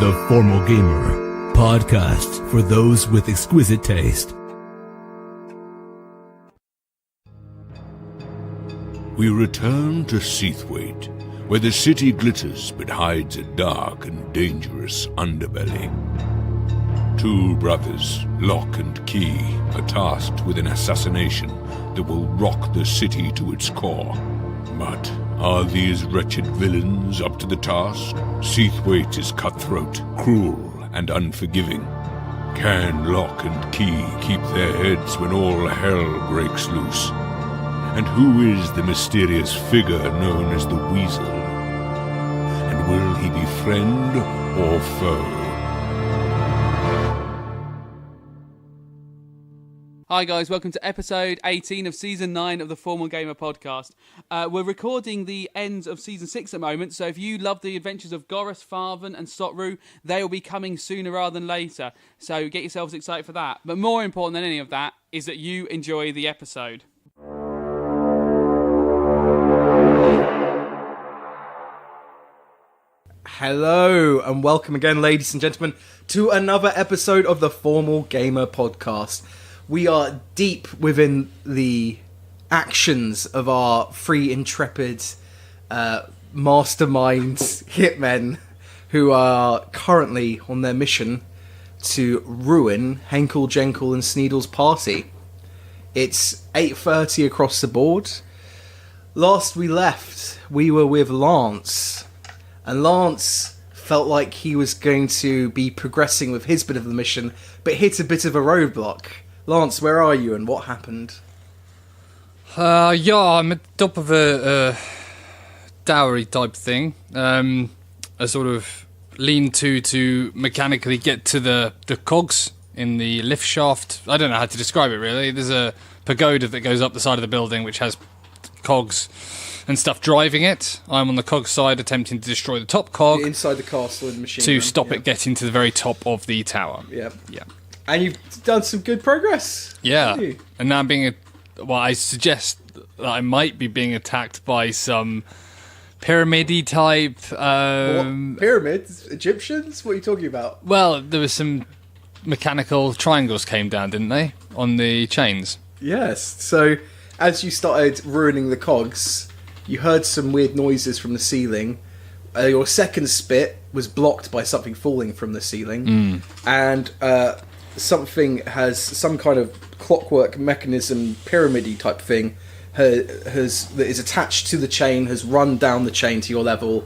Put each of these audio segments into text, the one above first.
The Formal Gamer, podcast for those with exquisite taste. We return to Seathwaite, where the city glitters but hides a dark and dangerous underbelly. Two brothers, Lock and Key, are tasked with an assassination that will rock the city to its core. But are these wretched villains up to the task? Seathwaite is cutthroat, cruel, and unforgiving. Can Lock and Key keep their heads when all hell breaks loose? And who is the mysterious figure known as the Weasel? And will he be friend or foe? Hi guys, welcome to episode 18 of season 9 of the Formal Gamer podcast. We're recording the ends of season 6 at the moment, so if you love the adventures of Goras, Farven and Sotru, they will be coming sooner rather than later. So get yourselves excited for that. But more important than any of that is that you enjoy the episode. Hello and welcome again, ladies and gentlemen, to another episode of the Formal Gamer podcast. We are deep within the actions of our three intrepid mastermind hitmen who are currently on their mission to ruin Henkel, Jenkel and Sneedle's party. It's 8:30 across the board. Last we left, we were with Lance, and Lance felt like he was going to be progressing with his bit of the mission, but hit a bit of a roadblock. Lance, where are you and what happened? I'm at the top of a dowry type thing. I sort of lean to mechanically get to the cogs in the lift shaft. I don't know how to describe it really. There's a pagoda that goes up the side of the building which has cogs and stuff driving it. I'm on the cog side attempting to destroy the top cog. You're inside the castle in the machine to room. stop it getting to the very top of the tower. Yeah. Yeah. And you've done some good progress. Yeah. haven't you? And now I'm I suggest that I might be being attacked by some pyramid-y type... What? Pyramids? Egyptians? What are you talking about? Well, there was some mechanical triangles came down, didn't they? On the chains. Yes. So, as you started ruining the cogs, you heard some weird noises from the ceiling. Your second spit was blocked by something falling from the ceiling. And something has some kind of clockwork mechanism, pyramid-y type thing, that is attached to the chain, has run down the chain to your level.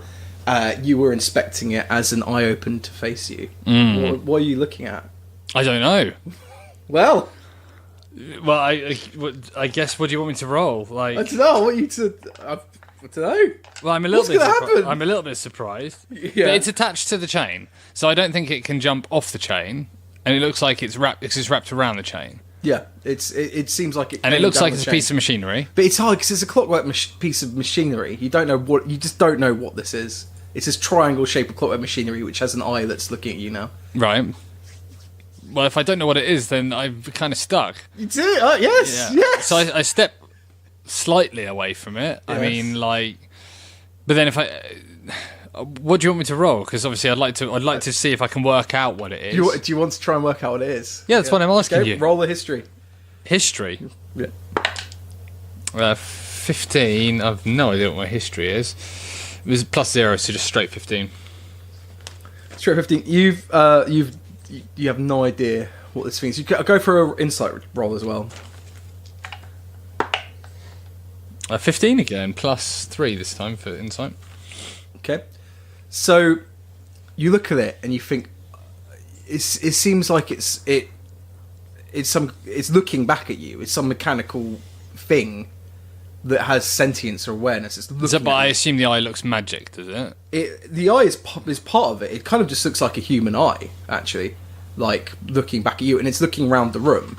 You were inspecting it as an eye opened to face you. What are you looking at? I don't know. Well, I guess, what do you want me to roll? I don't know. I want you to... I don't know. Well, I'm a little What's gonna happen? I'm a little bit surprised. Yeah. But it's attached to the chain, so I don't think it can jump off the chain. And it looks like it's wrapped around the chain. Yeah, it seems like it. And it looks down like the it's a chain. piece of machinery. But it's hard because it's a clockwork piece of machinery. You just don't know what this is. It's this triangle shape of clockwork machinery which has an eye that's looking at you now. Right. Well, if I don't know what it is, then I'm kind of stuck. You do? Yes, Yeah. yes. So I step slightly away from it. Yes. I mean, but then if what do you want me to roll? Because obviously I'd like to see if I can work out what it is. Do you want to try and work out what it is? Yeah, that's what I'm asking you. Roll the history. History. Yeah. 15. I've no idea what my history is. It was +0, so just straight 15. Straight 15. You have no idea what this means. You go for an insight roll as well. 15 again, +3 this time for insight. Okay. So you look at it and you think it seems like it's looking back at you. It's some mechanical thing that has sentience or awareness. It's But I assume the eye looks magic, does it? The eye is part of it. It kind of just looks like a human eye, actually, like looking back at you, and it's looking around the room.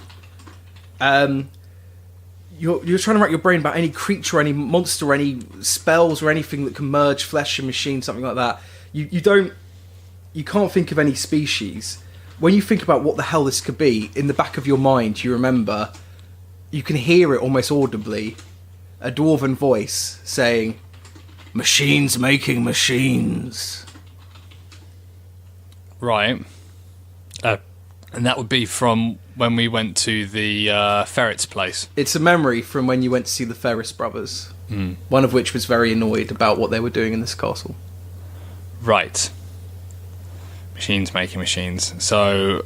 You're trying to rack your brain about any creature, any monster, any spells, or anything that can merge flesh and machine, something like that. You can't think of any species. When you think about what the hell this could be, in the back of your mind, you remember, you can hear it almost audibly, a dwarven voice saying, "Machines making machines." Right. And that would be from when we went to the ferret's place. It's a memory from when you went to see the Ferris brothers. One of which was very annoyed about what they were doing in this castle. Right. Machines making machines. So,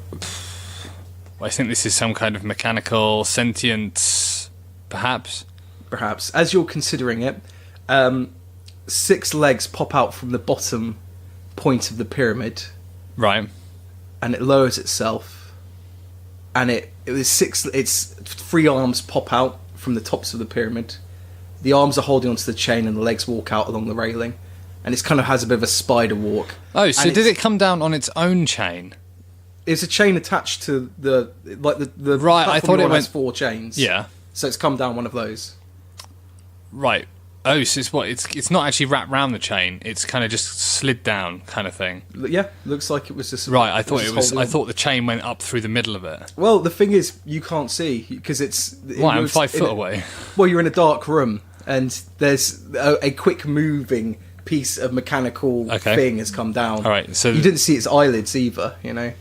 I think this is some kind of mechanical sentient, perhaps? Perhaps. As you're considering it, 6 legs pop out from the bottom point of the pyramid. Right. And it lowers itself. And it's 3 arms pop out from the tops of the pyramid. The arms are holding onto the chain and the legs walk out along the railing. And it kind of has a bit of a spider walk. Oh, so did it come down on its own chain? It's a chain attached to the Right, I thought it has went 4 chains. Yeah. So it's come down one of those. Right. Oh, so it's what? It's not actually wrapped round the chain. It's kind of just slid down, kind of thing. Yeah, looks like it was just right. I thought just I thought the chain went up through the middle of it. Well, the thing is, you can't see because it's. Why? I'm 5 foot away. Well, you're in a dark room, and there's a quick moving piece of mechanical thing has come down. All right, so you didn't see its eyelids either, you know.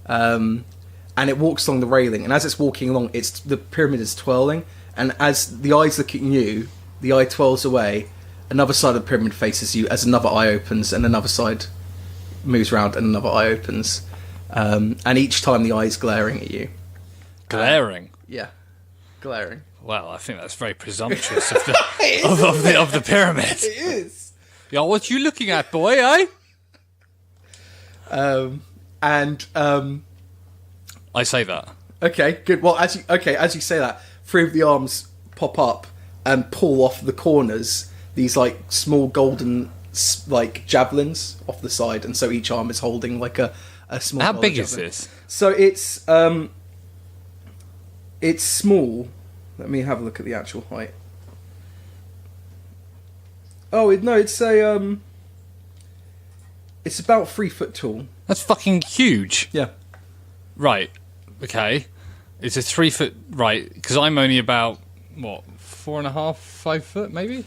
And it walks along the railing, and as it's walking along, the pyramid is twirling, and as the eyes look at you, the eye twirls away. Another side of the pyramid faces you as another eye opens, and another side moves round, and another eye opens. And each time the eye is glaring at you. Glaring? Yeah, glaring. Well, I think that's very presumptuous of the of the pyramid. It is. Yeah, what you looking at, boy? Eh? I say that. Okay, good. Well, as you say that, 3 of the arms pop up and pull off the corners these like small golden like javelins off the side, and so each arm is holding like a small. How big javelin. is this? So it's small. Let me have a look at the actual height. Oh no, it's it's about 3 foot tall. That's fucking huge. Yeah. Right. Okay. It's a 3 foot. Right. Because I'm only about what 4.5, 5 foot, maybe.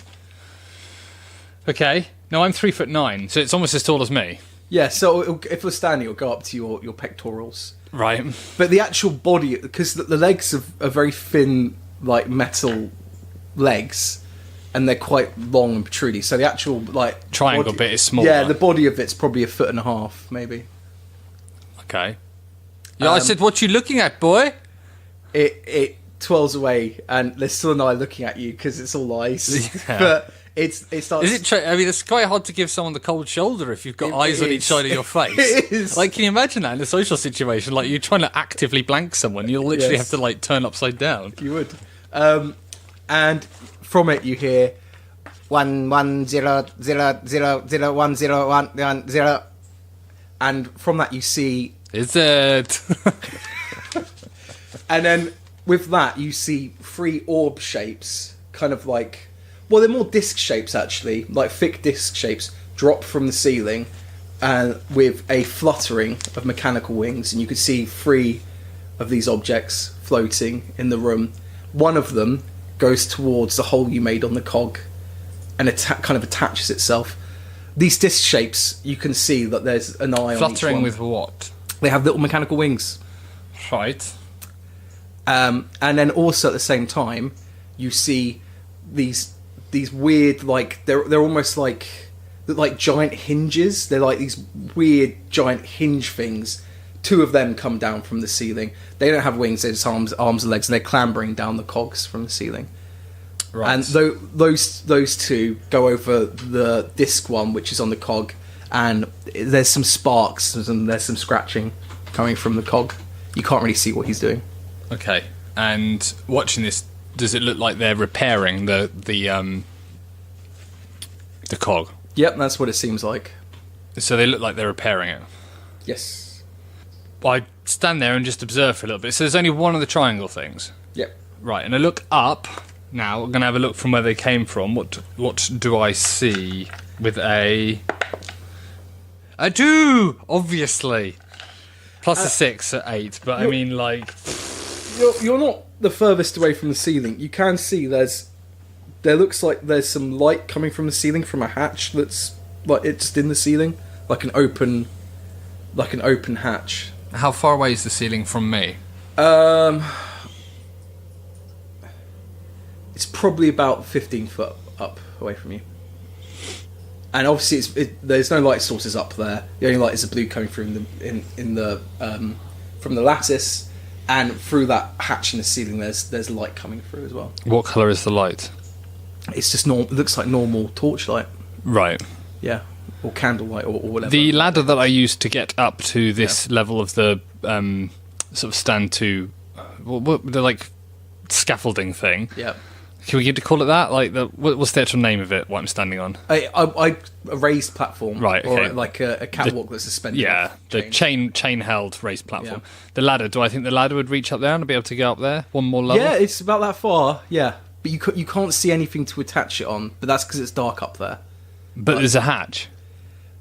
Okay. No, I'm 3'9", so it's almost as tall as me. Yeah. So if we're standing, it'll go up to your pectorals. Right. But the actual body, because the legs are very thin, like metal legs, and they're quite long and protruding. So the actual like triangle bit is smaller. Yeah, the body of it's probably 1.5 foot, maybe. Okay. Yeah, I said, "What you looking at, boy?" It twirls away, and there's still an eye looking at you because it's all eyes. Yeah. But it starts. Is it? I mean, it's quite hard to give someone the cold shoulder if you've got eyes on each side of your face. It is. Like, can you imagine that in a social situation? Like, you're trying to actively blank someone, you'll literally have to like turn upside down. You would. And from it, you hear 1100010110, and from that you see. Is it? And then with that, you see 3 orb shapes, kind of like. Well, they're more disc shapes, actually, like thick disc shapes, drop from the ceiling, and with a fluttering of mechanical wings, and you could see 3 of these objects floating in the room. One of them goes towards the hole you made on the cog, and kind of attaches itself. These disc shapes, you can see that there's an eye on each one. Fluttering with what? They have little mechanical wings. Right. And then also at the same time, you see these weird, like they're almost like giant hinges. They're like these weird giant hinge things. 2 of them come down from the ceiling. They don't have wings; they're just arms and legs, and they're clambering down the cogs from the ceiling. Right. And those 2 go over the disc one, which is on the cog, and there's some sparks and there's some scratching coming from the cog. You can't really see what he's doing. Okay. And watching this, does it look like they're repairing the cog? Yep, that's what it seems like. So they look like they're repairing it. Yes. I stand there and just observe for a little bit. So there's only one of the triangle things. Yep. Right, and I look up. Now I'm going to have a look from where they came from. What do I see with a 2, obviously. Plus a 6 at 8, but I mean, like... You're not the furthest away from the ceiling. You can see there looks like there's some light coming from the ceiling from a hatch that's like it's in the ceiling, like an open like an open hatch. How far away is the ceiling from me? It's probably about 15 foot up away from you. And obviously, there's no light sources up there. The only light is the blue coming through from the lattice, and through that hatch in the ceiling. There's light coming through as well. What colour is the light? It's just normal. It looks like normal torchlight. Right. Yeah, or candlelight or whatever. The ladder that I used to get up to this level of the sort of stand to, the like scaffolding thing. Yeah. Can we get to call it that? Like what's the actual name of it? What I'm standing on? A raised platform, right? Okay. Or like a catwalk that's suspended. Yeah, the chain held raised platform. Yeah. The ladder. Do I think the ladder would reach up there and I'd be able to go up there one more level? Yeah, it's about that far. Yeah, but you can't see anything to attach it on. But that's because it's dark up there. But there's a hatch.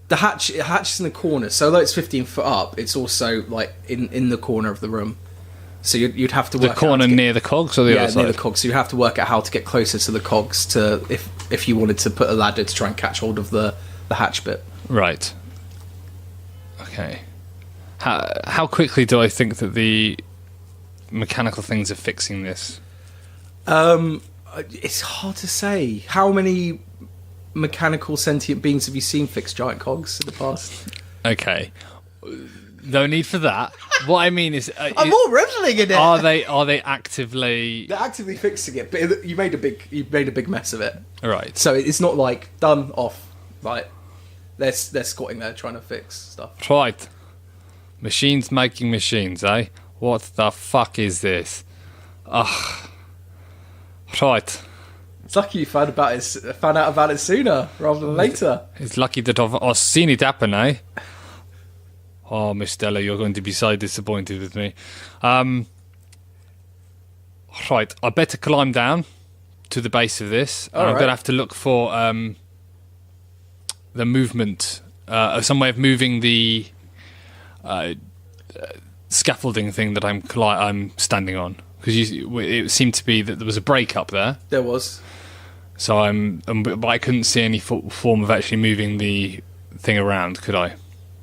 The hatch is in the corner, so although it's 15 foot up, it's also like in the corner of the room. So you'd have to work the corner near the cogs or the other side? near the cogs. So you have to work out how to get closer to the cogs to if you wanted to put a ladder to try and catch hold of the hatch bit. Right. Okay. How quickly do I think that the mechanical things are fixing this? It's hard to say. How many mechanical sentient beings have you seen fix giant cogs in the past? Okay. No need for that. What I mean is, I'm more reveling in it. Are they actively? They're actively fixing it, but you made a big mess of it. Right. So it's not like done off. Right. They're squatting there trying to fix stuff. Right. Machines making machines, eh? What the fuck is this? Ugh. Right. It's lucky you found out about it sooner rather than later. It's lucky that I've seen it happen, eh? Oh, Miss Stella, you're going to be so disappointed with me. Right, I better climb down to the base of this. I'm going to have to look for the movement, some way of moving the scaffolding thing that I'm standing on. Because it seemed to be that there was a break up there. There was. So but I couldn't see any form of actually moving the thing around, could I?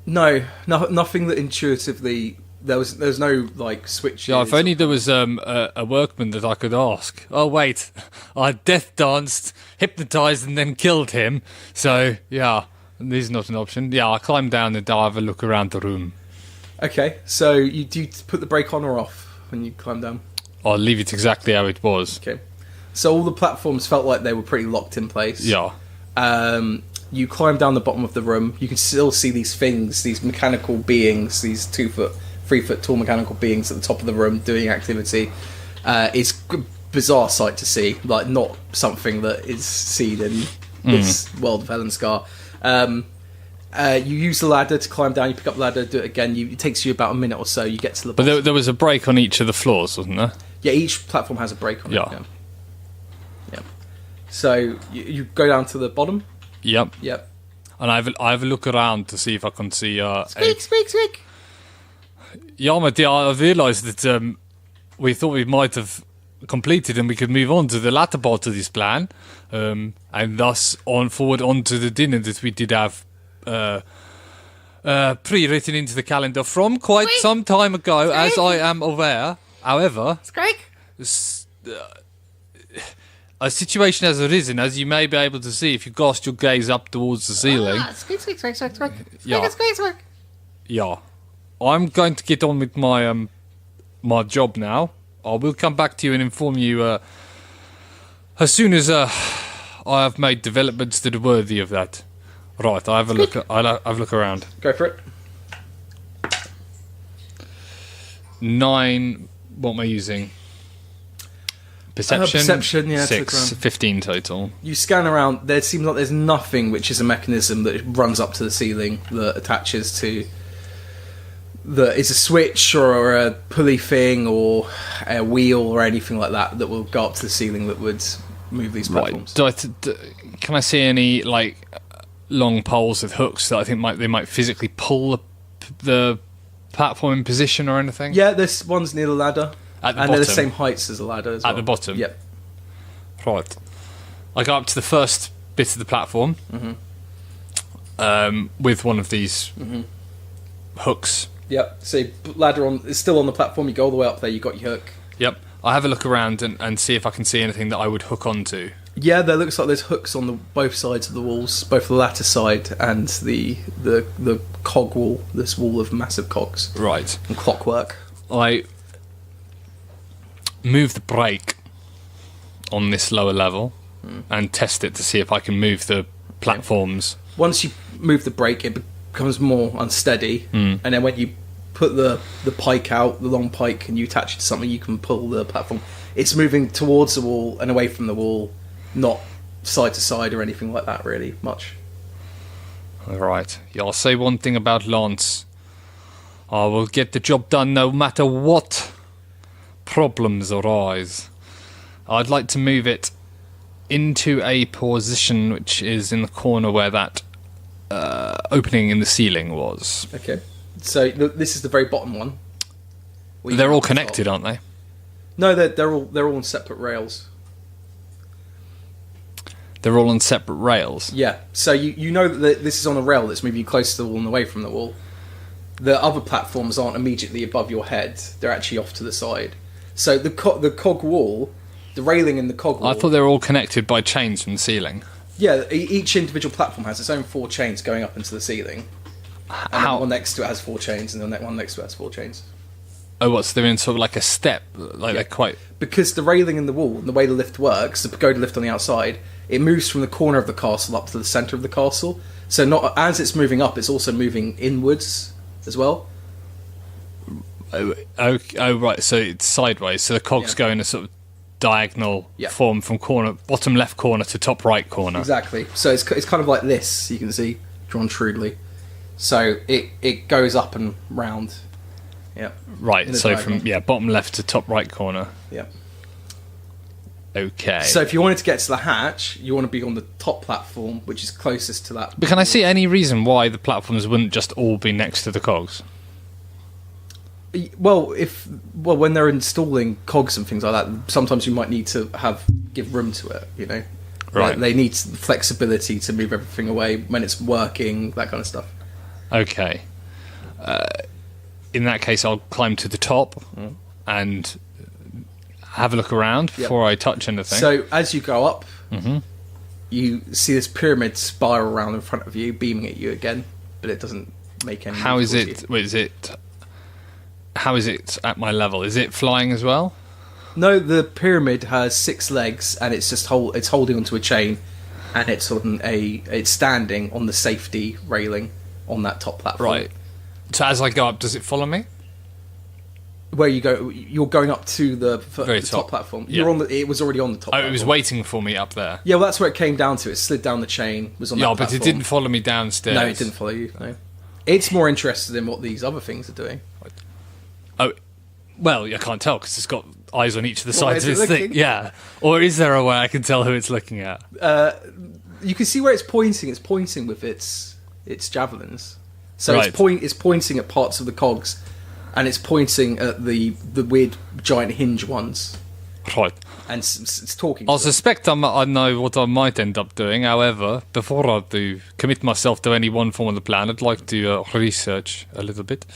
No, nothing that intuitively there was no like switches. Yeah, if only there was a workman that I could ask. Oh wait, I death danced, hypnotised, and then killed him. So yeah, this is not an option. Yeah, I climbed down and I have a look around the room. Okay, so do you put the brake on or off when you climb down? I'll leave it exactly how it was. Okay, so all the platforms felt like they were pretty locked in place. Yeah. You climb down the bottom of the room. You can still see these things, these mechanical beings, these 3 foot tall mechanical beings at the top of the room doing activity. It's a bizarre sight to see, like not something that is seen in this world of Helen Scar. You use the ladder to climb down. You pick up the ladder, do it again. It takes you about a minute or so. You get to the bottom. But there was a break on each of the floors, wasn't there? Yeah, each platform has a break on it. Yeah. Yeah. So you go down to the bottom. Yep. Yep. And I have a look around to see if I can see. Squeak. Yeah, my dear, I realised that we thought we might have completed and we could move on to the latter part of this plan, and thus forward on to the dinner that we did have pre-written into the calendar from quite some time ago, as I am aware. However, a situation has arisen, as you may be able to see if you cast your gaze up towards the ceiling. Yeah. I'm going to get on with my my job now. I will come back to you and inform you as soon as I have made developments that are worthy of that. Right, I'll have a look. I'll have a look around. Go for it. 9. What am I using? Perception. Perception, yeah. 6. 15 total. You scan around. There seems like there's nothing which is a mechanism that runs up to the ceiling that attaches to. That is a switch or a pulley thing or a wheel or anything like that that will go up to the ceiling that would move these platforms. Right. Can I see any like long poles with hooks that I think they might physically pull the platform in position or anything? Yeah, there's ones near the ladder. At the and bottom. they're the same heights as the ladder as well. At the bottom? Yep. Right. I go up to the first bit of the platform with one of these hooks. Yep. So you put ladder on. It's still on the platform. You go all the way up there. You got your hook. Yep. I have a look around and see if I can see anything that I would hook onto. Yeah, there looks like there's hooks on both sides of the walls, both the ladder side and the cog wall. This wall of massive cogs. Right. And clockwork. I move the brake on this lower level and test it to see if I can move the platforms. Once you move the brake, it becomes more unsteady, and then when you put the pike out, the long pike, and you attach it to something, you can pull the platform. It's moving towards the wall and away from the wall, not side to side or anything like that, really, much. Right. I'll say one thing about Lance. I will get the job done no matter what problems arise. I'd like to move it into a position which is in the corner where that opening in the ceiling was. Okay. So this is the very bottom one. They're all connected, aren't they? No, they're all on separate rails. They're all on separate rails. Yeah. So you know that this is on a rail that's moving close to the wall and away from the wall. The other platforms aren't immediately above your head; they're actually off to the side. So the cog wall, the railing in the cog wall. I thought they were all connected by chains from the ceiling. Yeah, each individual platform has its own 4 chains going up into the ceiling. And the one next to it has 4 chains, and the one next to it has 4 chains. Oh, what? So they're in sort of like a step, like they're quite. Because the railing in the wall, and the way the lift works, the pagoda lift on the outside, it moves from the corner of the castle up to the centre of the castle. So not as it's moving up, it's also moving inwards as well. Oh, right. So it's sideways. So the cogs go in a sort of diagonal form from bottom left corner to top right corner. Exactly. So it's kind of like this. You can see drawn shrewdly. So it goes up and round. Yeah. Right. So diagonal. From bottom left to top right corner. Yeah. Okay. So if you wanted to get to the hatch, you want to be on the top platform, which is closest to that. But can I see any reason why the platforms wouldn't just all be next to the cogs? Well, when they're installing cogs and things like that, sometimes you might need to give room to it. You know, right? They need flexibility to move everything away when it's working, that kind of stuff. Okay. In that case, I'll climb to the top and have a look around before I touch anything. So as you go up, you see this pyramid spiral around in front of you, beaming at you again, but it doesn't make any. How is it? How is it at my level? Is it flying as well? No, the pyramid has 6 legs, and it's just it's holding onto a chain, and it's standing on the safety railing on that top platform. Right. So as I go up, does it follow me? Where you go, you're going up to the top platform. Yeah. It was already on the top. Oh, platform. It was waiting for me up there. Yeah, well, that's where it came down to. It slid down the chain. Was on that platform. But it didn't follow me downstairs. No, it didn't follow you. No, it's more interested in what these other things are doing. Oh, well, I can't tell because it's got eyes on each of the sides of its looking? thing. Yeah. Or is there a way I can tell who it's looking at? You can see where it's pointing. It's pointing with its javelins. So Right. it's pointing at parts of the cogs, and it's pointing at the weird giant hinge ones, Right. and it's talking. I to them. suspect I know what I might end up doing. However, before I do commit myself to any one form of the plan, I'd like to research a little bit.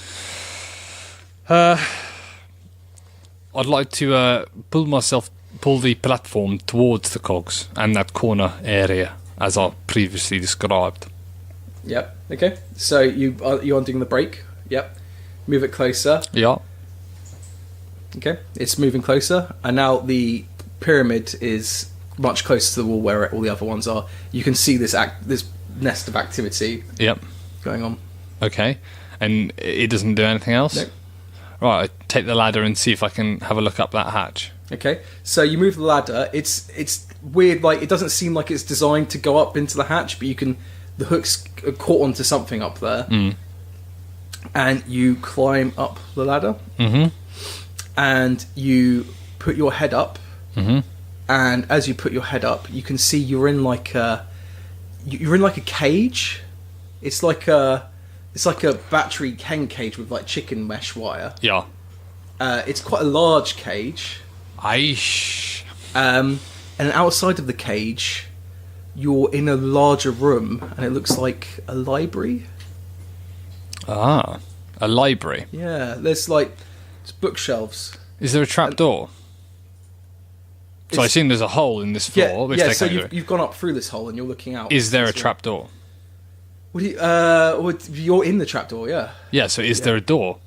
I'd like to pull the platform towards the cogs and that corner area as I previously described. Yep. Okay. So you're undoing the brake. Yep. Move it closer. Yeah. Okay. It's moving closer, and now the pyramid is much closer to the wall where all the other ones are. You can see this nest of activity. Yep. Going on. Okay. And it doesn't do anything else? No. Right, I take the ladder and see if I can have a look up that hatch. Okay, so you move the ladder. It's weird, like it doesn't seem like it's designed to go up into the hatch, but the hook's caught onto something up there, and you climb up the ladder, and you put your head up, and as you put your head up, you can see you're in like a cage. It's like a battery hen cage with like chicken mesh wire. Yeah. It's quite a large cage. Aish. And outside of the cage, you're in a larger room, and it looks like a library. Ah. A library? Yeah, there's like bookshelves. Is there a trapdoor? So I assume there's a hole in this floor. Which Yeah. they So can't do. you've gone up through this hole and you're looking out. Is there a trapdoor? What do you, you're in the trapdoor, yeah. Yeah. So is there a door?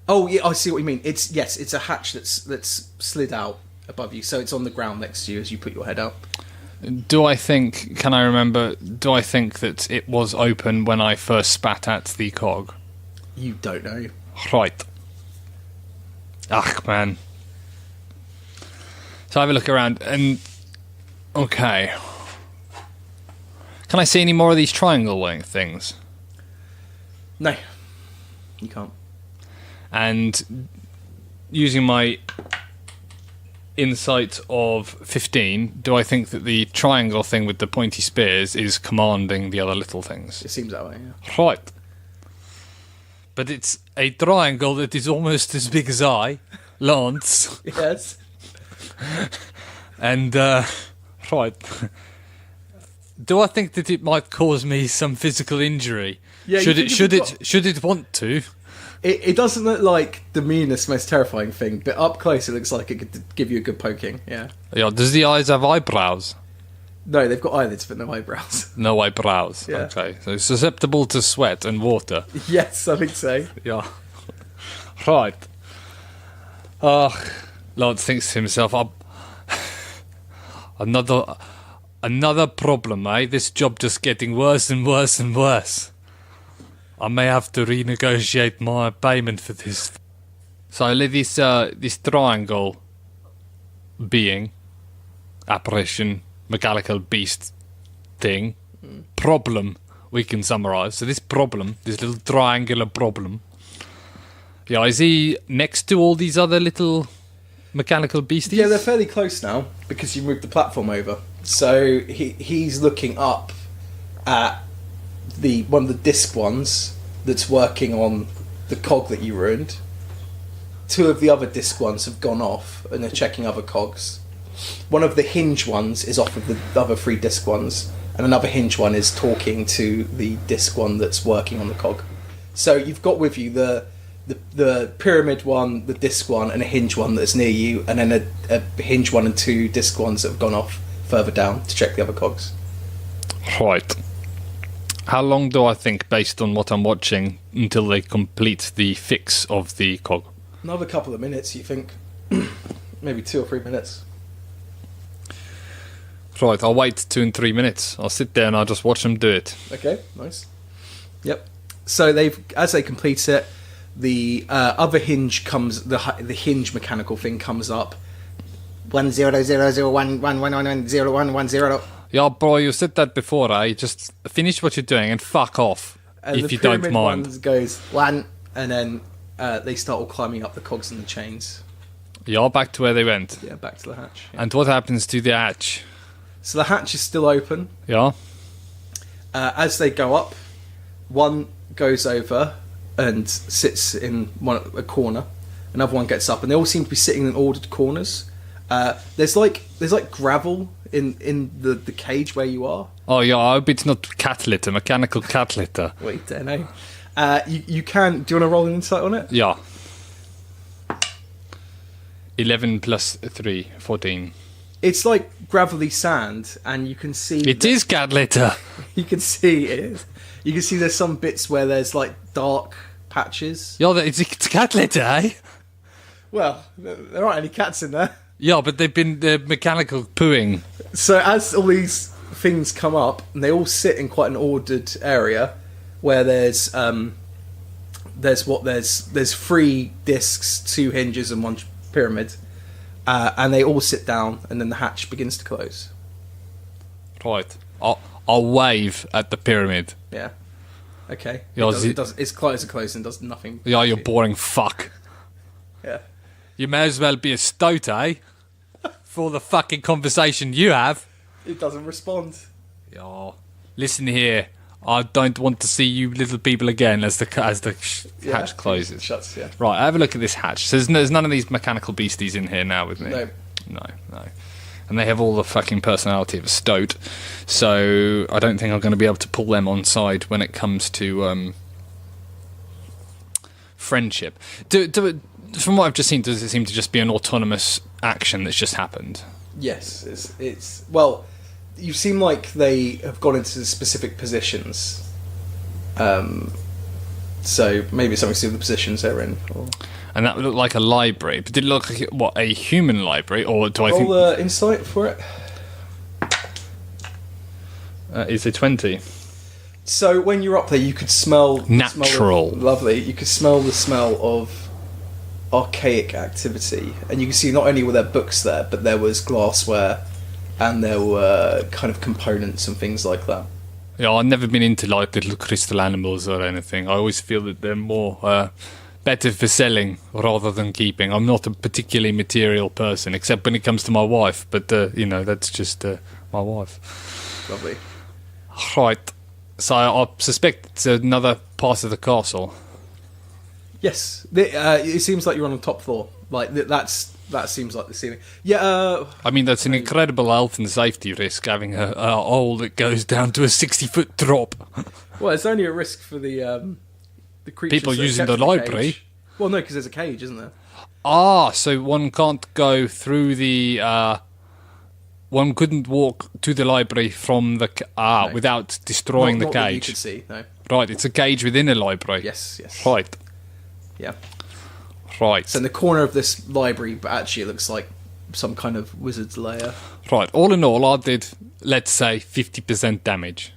Oh, yeah, I see what you mean. It's a hatch that's slid out above you, so it's on the ground next to you as you put your head out. Do I think that it was open when I first spat at the cog? You don't know. Right. Ach, man. So I have a look around and... Okay. Can I see any more of these triangle things? No, you can't. And using my insight of 15, do I think that the triangle thing with the pointy spears is commanding the other little things? It seems that way, yeah. Right. But it's a triangle that is almost as big as I, Lance. Yes. And, right. Do I think that it might cause me some physical injury? Yeah, should it want to? It doesn't look like the meanest, most terrifying thing, but up close it looks like it could give you a good poking, yeah. Yeah, does the eyes have eyebrows? No, they've got eyelids but no eyebrows. No eyebrows. Yeah. Okay. So it's susceptible to sweat and water. Yes, I think so. Yeah. Right. Lance thinks to himself, another problem, eh? This job just getting worse and worse and worse. I may have to renegotiate my payment for this. So this triangle being, apparition, mechanical beast thing, problem, we can summarise. So this little triangular problem, yeah, is he next to all these other little mechanical beasties? Yeah, they're fairly close now because you moved the platform over. So he's looking up at one of the disc ones that's working on the cog that you ruined. Two of the other disc ones have gone off and they're checking other cogs. One of the hinge ones is off of the other three disc ones, and another hinge one is talking to the disc one that's working on the cog. So you've got with you the pyramid one, the disc one, and a hinge one that's near you, and then a hinge one and two disc ones that have gone off further down to check the other cogs. Right. How long do I think, based on what I'm watching, until they complete the fix of the cog? Another couple of minutes, you think? Maybe 2 or 3 minutes. Right, I'll wait 2 and 3 minutes. I'll sit there and I'll just watch them do it. Okay, nice. Yep. So as they complete it, the other hinge comes. The hinge mechanical thing comes up. 1000111110. Yeah, bro, you said that before, eh? Just finish what you're doing and fuck off, And if the you don't pyramid mind. one goes 1, and then they start all climbing up the cogs and the chains. Yeah, back to where they went. Yeah, back to the hatch. Yeah. And what happens to the hatch? So the hatch is still open. Yeah? As they go up, one goes over and sits in a corner. Another one gets up, and they all seem to be sitting in ordered corners. There's like gravel in the cage where you are. Oh, yeah, I hope it's not cat litter, mechanical cat litter. Wait, don't know. You can. Do you want to roll an insight on it? Yeah. 11 plus 3, 14. It's like gravelly sand, and you can see. It is cat litter. You can see it is. You can see there's some bits where there's like dark patches. Yeah, it's cat litter, eh? Well, there aren't any cats in there. Yeah, but they're mechanical pooing. So as all these things come up, and they all sit in quite an ordered area, where there's 3 discs, 2 hinges, and 1 pyramid, and they all sit down, and then the hatch begins to close. Right. I'll wave at the pyramid. Yeah. Okay. Yeah, It's closed and does nothing. Yeah, you boring fuck. Yeah. You may as well be a stoat, eh? For the fucking conversation you have. It doesn't respond. Yeah. Listen here. I don't want to see you little people again as the hatch closes. It shuts, yeah. Right, have a look at this hatch. So there's none of these mechanical beasties in here now with me. No. No. And they have all the fucking personality of a stoat. So I don't think I'm going to be able to pull them on side when it comes to friendship. From what I've just seen, does it seem to just be an autonomous action that's just happened? Yes, it's well, you seem like they have gone into specific positions. So maybe it's something to do with the positions they're in. Or... And that looked like a library. But did it look like, what, a human library? Or do I think... Roll insight for it. Is it 20? So when you're up there, you could smell... Natural. Lovely. You could smell the smell of archaic activity. And you can see not only were there books there, but there was glassware and there were kind of components and things like that. Yeah, I've never been into like little crystal animals or anything. I always feel that they're more better for selling rather than keeping. I'm not a particularly material person, except when it comes to my wife. But that's just my wife. Lovely. Right. So I suspect it's another part of the castle. Yes, it seems like you're on the top floor. Like that seems like the ceiling. Yeah. I mean, that's an incredible health and safety risk having a hole that goes down to a 60-foot drop. Well, it's only a risk for the creatures. People that are using kept the in library. cage. Well, no, because there's a cage, isn't there? Ah, so one can't go through the. One couldn't walk to the library from the No. without destroying Not the that you cage. could see. No. Right, it's a cage within a library. Yes. Right. Yeah. Right. So in the corner of this library, but actually it looks like some kind of wizard's lair. Right. All in all, I did, let's say, 50% damage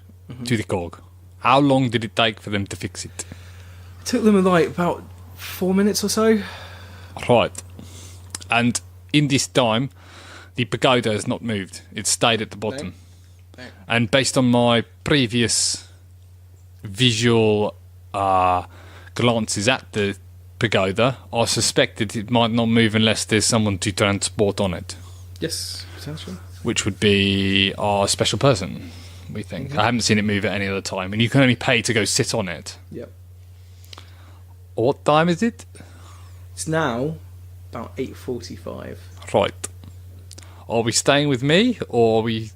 to the cog. How long did it take for them to fix it? It took them like about 4 minutes or so. Right. And in this time, the pagoda has not moved. It stayed at the bottom. No. And based on my previous visual glances at the pagoda, I suspected it might not move unless there's someone to transport on it, Yes, potentially. which would be our special person, we think. I haven't seen it move at any other time, and you can only pay to go sit on it. Yep. What time is it? It's now about 8:45. Right. Are we staying with me, or are we...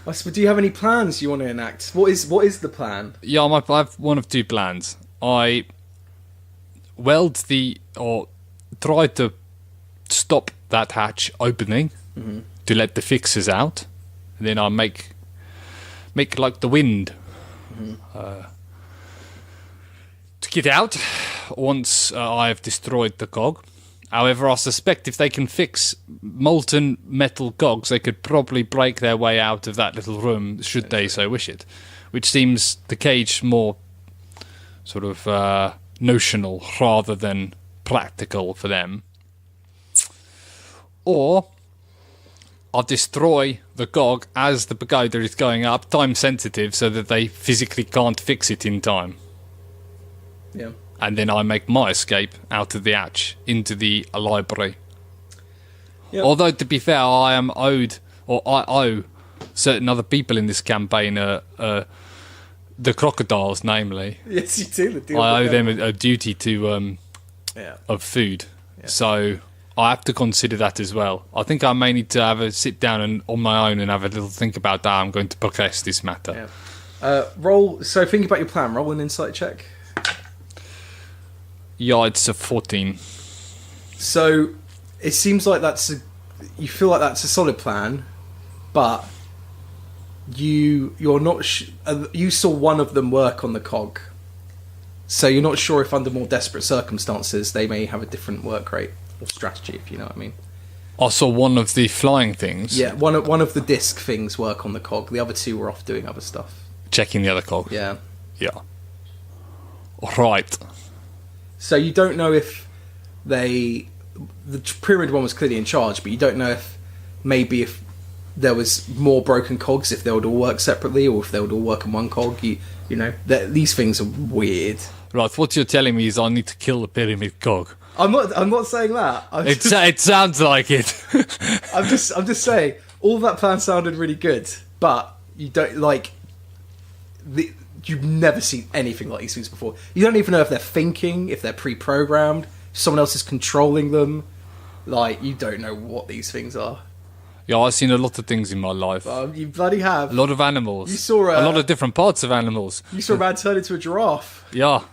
Do you have any plans you want to enact? What is the plan? Yeah, I have one of two plans. I try to stop that hatch opening to let the fixers out, and then I make like the wind to get out once I have destroyed the cog. However, I suspect if they can fix molten metal cogs, they could probably break their way out of that little room, should they so wish it. Which seems the cage more sort of notional rather than practical for them. Or I'll destroy the cog as the pagoda is going up, time sensitive, so that they physically can't fix it in time. Yeah. And then I make my escape out of the hatch into the library. Yep. Although, to be fair, I owe certain other people in this campaign, the crocodiles, namely. Yes, you do. The deal I owe with them a duty to Yeah. of food. So I have to consider that as well. I think I may need to have a sit down and on my own and have a little think about how I'm going to progress this matter. Yeah. So think about your plan. Roll an insight check. Yeah, it's a 14. So it seems like you feel like that's a solid plan, but you're not. You saw one of them work on the cog, so you're not sure if under more desperate circumstances they may have a different work rate or strategy, if you know what I mean. I saw one of the flying things. Yeah, one of the disc things work on the cog. The other two were off doing other stuff. Checking the other cog. Yeah. Yeah. Right. So you don't know if the pyramid one was clearly in charge, but you don't know if maybe if there was more broken cogs, if they would all work separately, or if they would all work in one cog. You know, these things are weird. Right. What you're telling me is I need to kill the pyramid cog. I'm not saying that. It sounds like it. I'm just saying all that plan sounded really good, but you don't like you've never seen anything like these things before. You don't even know if they're thinking, if they're pre-programmed, if someone else is controlling them. Like, you don't know what these things are. Yeah, I've seen a lot of things in my life. You bloody have. A lot of animals. You saw a lot of different parts of animals. You saw a man turn into a giraffe. Yeah.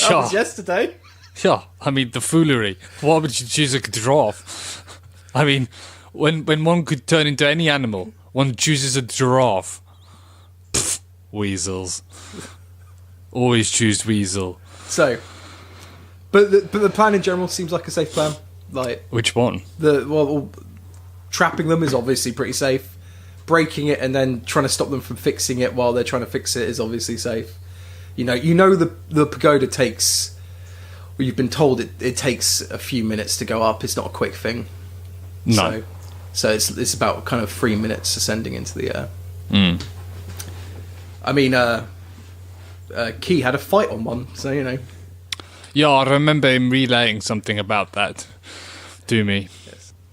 That was yesterday. Yeah, I mean, the foolery. Why would you choose a giraffe? I mean, when one could turn into any animal, one chooses a giraffe. Pfft, weasels. Always choose weasel. So, but the plan in general seems like a safe plan. Like, Which one? Trapping them is obviously pretty safe. Breaking it and then trying to stop them from fixing it while they're trying to fix it is obviously safe. You know the pagoda takes. Well, you've been told it takes a few minutes to go up. It's not a quick thing. No. So it's about kind of 3 minutes ascending into the air. Mm. I mean, Key had a fight on one, so you know. Yeah, I remember him relaying something about that to me.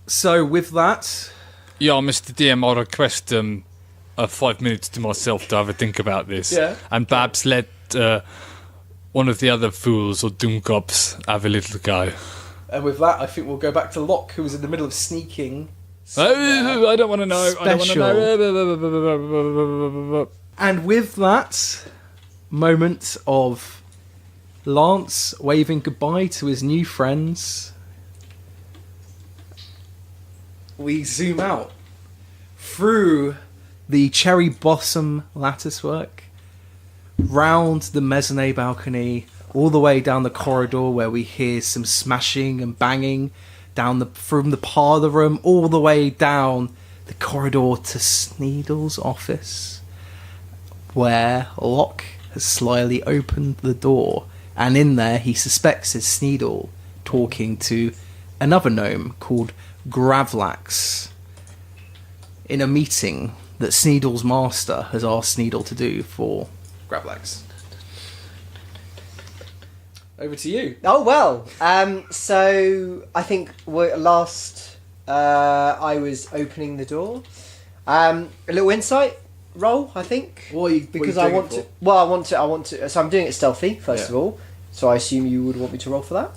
So with that, Yeah, Mr. DM, I request 5 minutes to myself to have a think about this. Yeah. And perhaps let one of the other fools or doomcops have a little go. and with that, I think we'll go back to Locke, who was in the middle of sneaking. I don't want to know. I don't want to know. And with that moment of Lance waving goodbye to his new friends, we zoom out through the cherry blossom latticework, round the mezzanine balcony, all the way down the corridor where we hear some smashing and banging from the parlour room, all the way down the corridor to Sneedle's office, where Locke has slyly opened the door, and in there he suspects it's Sneedle talking to another gnome called Gravlax in a meeting that Sneedle's master has asked Sneedle to do for Gravlax. Over to you. Oh, well. So I think last I was opening the door. A little insight roll, I think. What are you because doing I want it for? to. Well, I want to. So I'm doing it stealthy first Yeah. of all. So I assume you would want me to roll for that.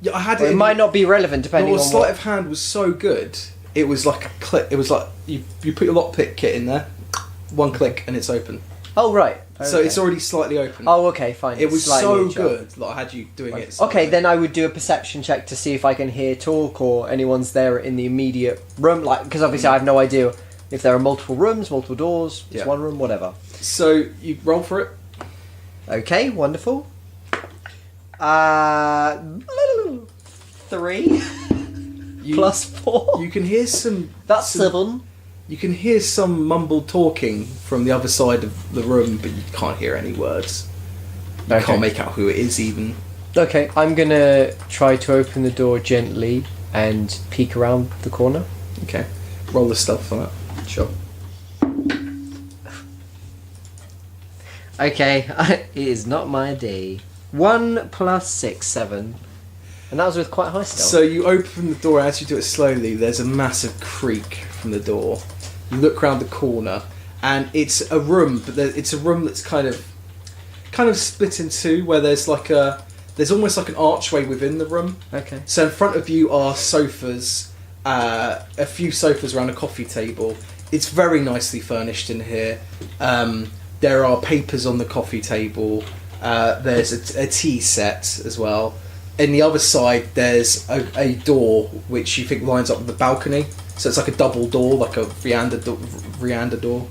Yeah, I had Or it. it might not be relevant depending Your on sleight what. of hand was so good. It was like a click. It was like you put your lockpick kit in there, one click and it's open. Oh right. So Okay. it's already slightly open. Oh okay, fine. It was Slightly so ajar. good that I had you doing it. Okay, then I would do a perception check to see if I can hear talk or anyone's there in the immediate room. Like, because obviously I have no idea if there are multiple rooms, multiple doors, just Yeah. one room, whatever. So you roll for it. Okay, wonderful. 3 plus 4. You can hear some. That's some, 7. You can hear some mumbled talking from the other side of the room, but you can't hear any words. You Okay. can't make out who it is even. Okay, I'm gonna try to open the door gently and peek around the corner. Okay. Roll the stuff for that. Sure. Okay, it is not my day. 1 plus 6, 7. And that was with quite high stealth. So you open the door. As you do it slowly, there's a massive creak from the door. You look round the corner, and it's a room, but it's a room that's kind of split in two, where there's almost like an archway within the room. Okay. So in front of you are sofas, a few sofas around a coffee table. It's very nicely furnished in here. There are papers on the coffee table. There's a tea set as well. In the other side, there's a door which you think lines up with the balcony. So it's like a double door, like a veranda door.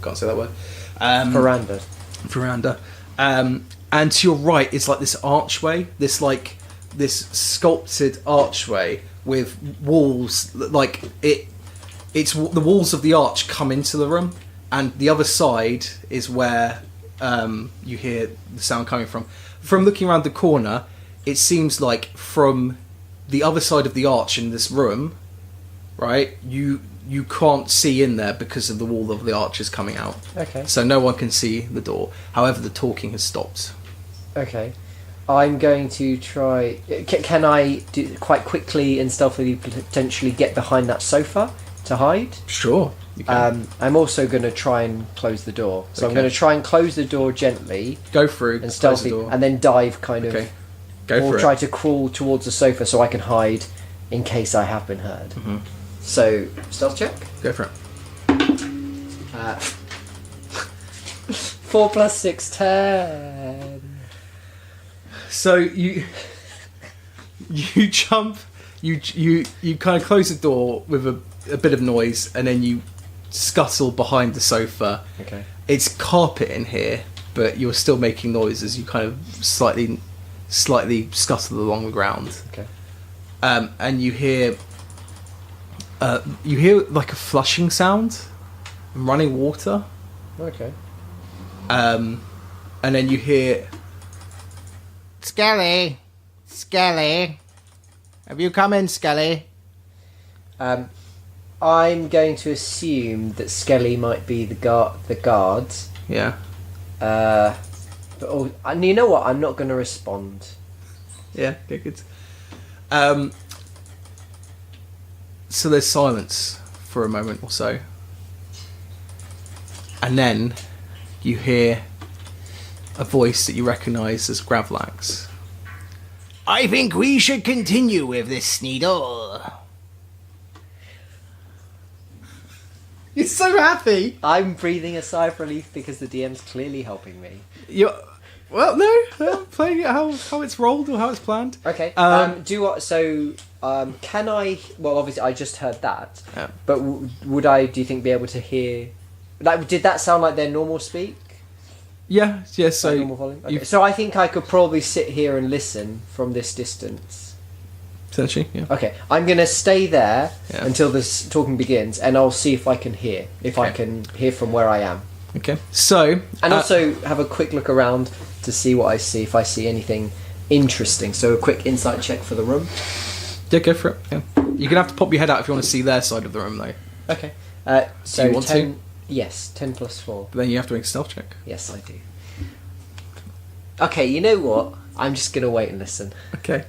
Can't say that word. Veranda. And to your right is like this archway, this sculpted archway with walls. It's the walls of the arch come into the room, and the other side is where you hear the sound coming from. From looking around the corner, it seems like from the other side of the arch in this room, right? You can't see in there because of the wall of the arch is coming out. Okay. So no one can see the door. However, the talking has stopped. Okay. I'm going to try... Can I do quite quickly and stealthily potentially get behind that sofa to hide? Sure. You can. I'm also going to try and close the door. So I'm Okay. going to try and close the door gently Go through. and close the stealthy, door. and then dive kind of... Okay. Go or for try it. to crawl towards the sofa so I can hide in case I have been heard. Mm-hmm. So, stealth check. Go for it. 4 plus 6, 10. So you You jump. You kind of close the door with a bit of noise, and then you scuttle behind the sofa. Okay. It's carpet in here, but you're still making noise as you kind of slightly scuttle along the ground. Okay. And you hear like a flushing sound, and running water. Okay. And then you hear, Skelly, have you come in, Skelly? I'm going to assume that Skelly might be the guards. Yeah. But and you know what? I'm not going to respond. Yeah, okay, good. So there's silence for a moment or so. And then you hear a voice that you recognise as Gravlax. I think we should continue with this, Sneedle. You're so happy. I'm breathing a sigh of relief because the DM's clearly helping me. Well, no, I'm playing it how it's rolled or how it's planned. Okay. Can I? Well, obviously, I just heard that. Yeah. But would I? Do you think be able to hear? Like, did that sound like their normal speak? Yeah. So Like normal volume? Okay. So I think I could probably sit here and listen from this distance. Potentially, yeah. Okay, I'm gonna stay there Yeah. until this talking begins, and I'll see if I can hear. If I can hear from where I am. Okay. So And also have a quick look around to see what I see, if I see anything interesting. So a quick insight check for the room. yeah, go for it. Yeah. You're gonna have to pop your head out if you want to see their side of the room, though. Okay. So you want 10. Yes, 10 plus 4. But then you have to make a stealth check. Yes, I do. Okay, you know what? I'm just gonna wait and listen. Okay.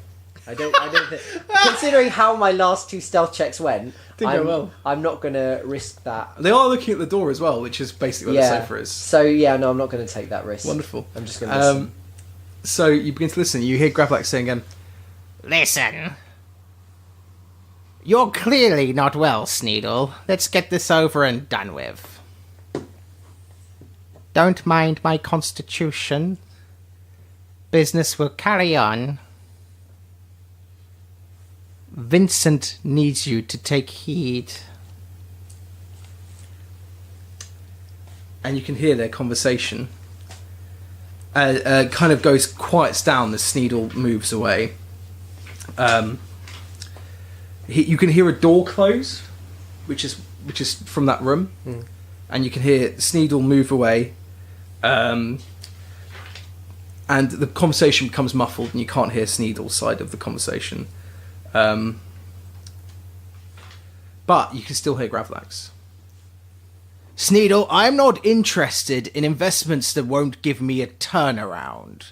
I don't think, considering how my last 2 stealth checks went, Didn't go well. I'm not gonna risk that. They are looking at the door as well, which is basically where the sofa is. So yeah, no, I'm not gonna take that risk. Wonderful. I'm just gonna listen. So you begin to listen. You hear Gravlax saying again, Listen. You're clearly not well, Sneedle. Let's get this over and done with. Don't mind my constitution. Business will carry on. Vincent needs you to take heed. and you can hear their conversation. Kind of quiets down as Sneedle moves away. You can hear a door close, which is from that room, and you can hear Sneedle move away. And the conversation becomes muffled, and you can't hear Sneedle's side of the conversation. But you can still hear Gravlax. Sneedle, I'm not interested in investments that won't give me a turnaround.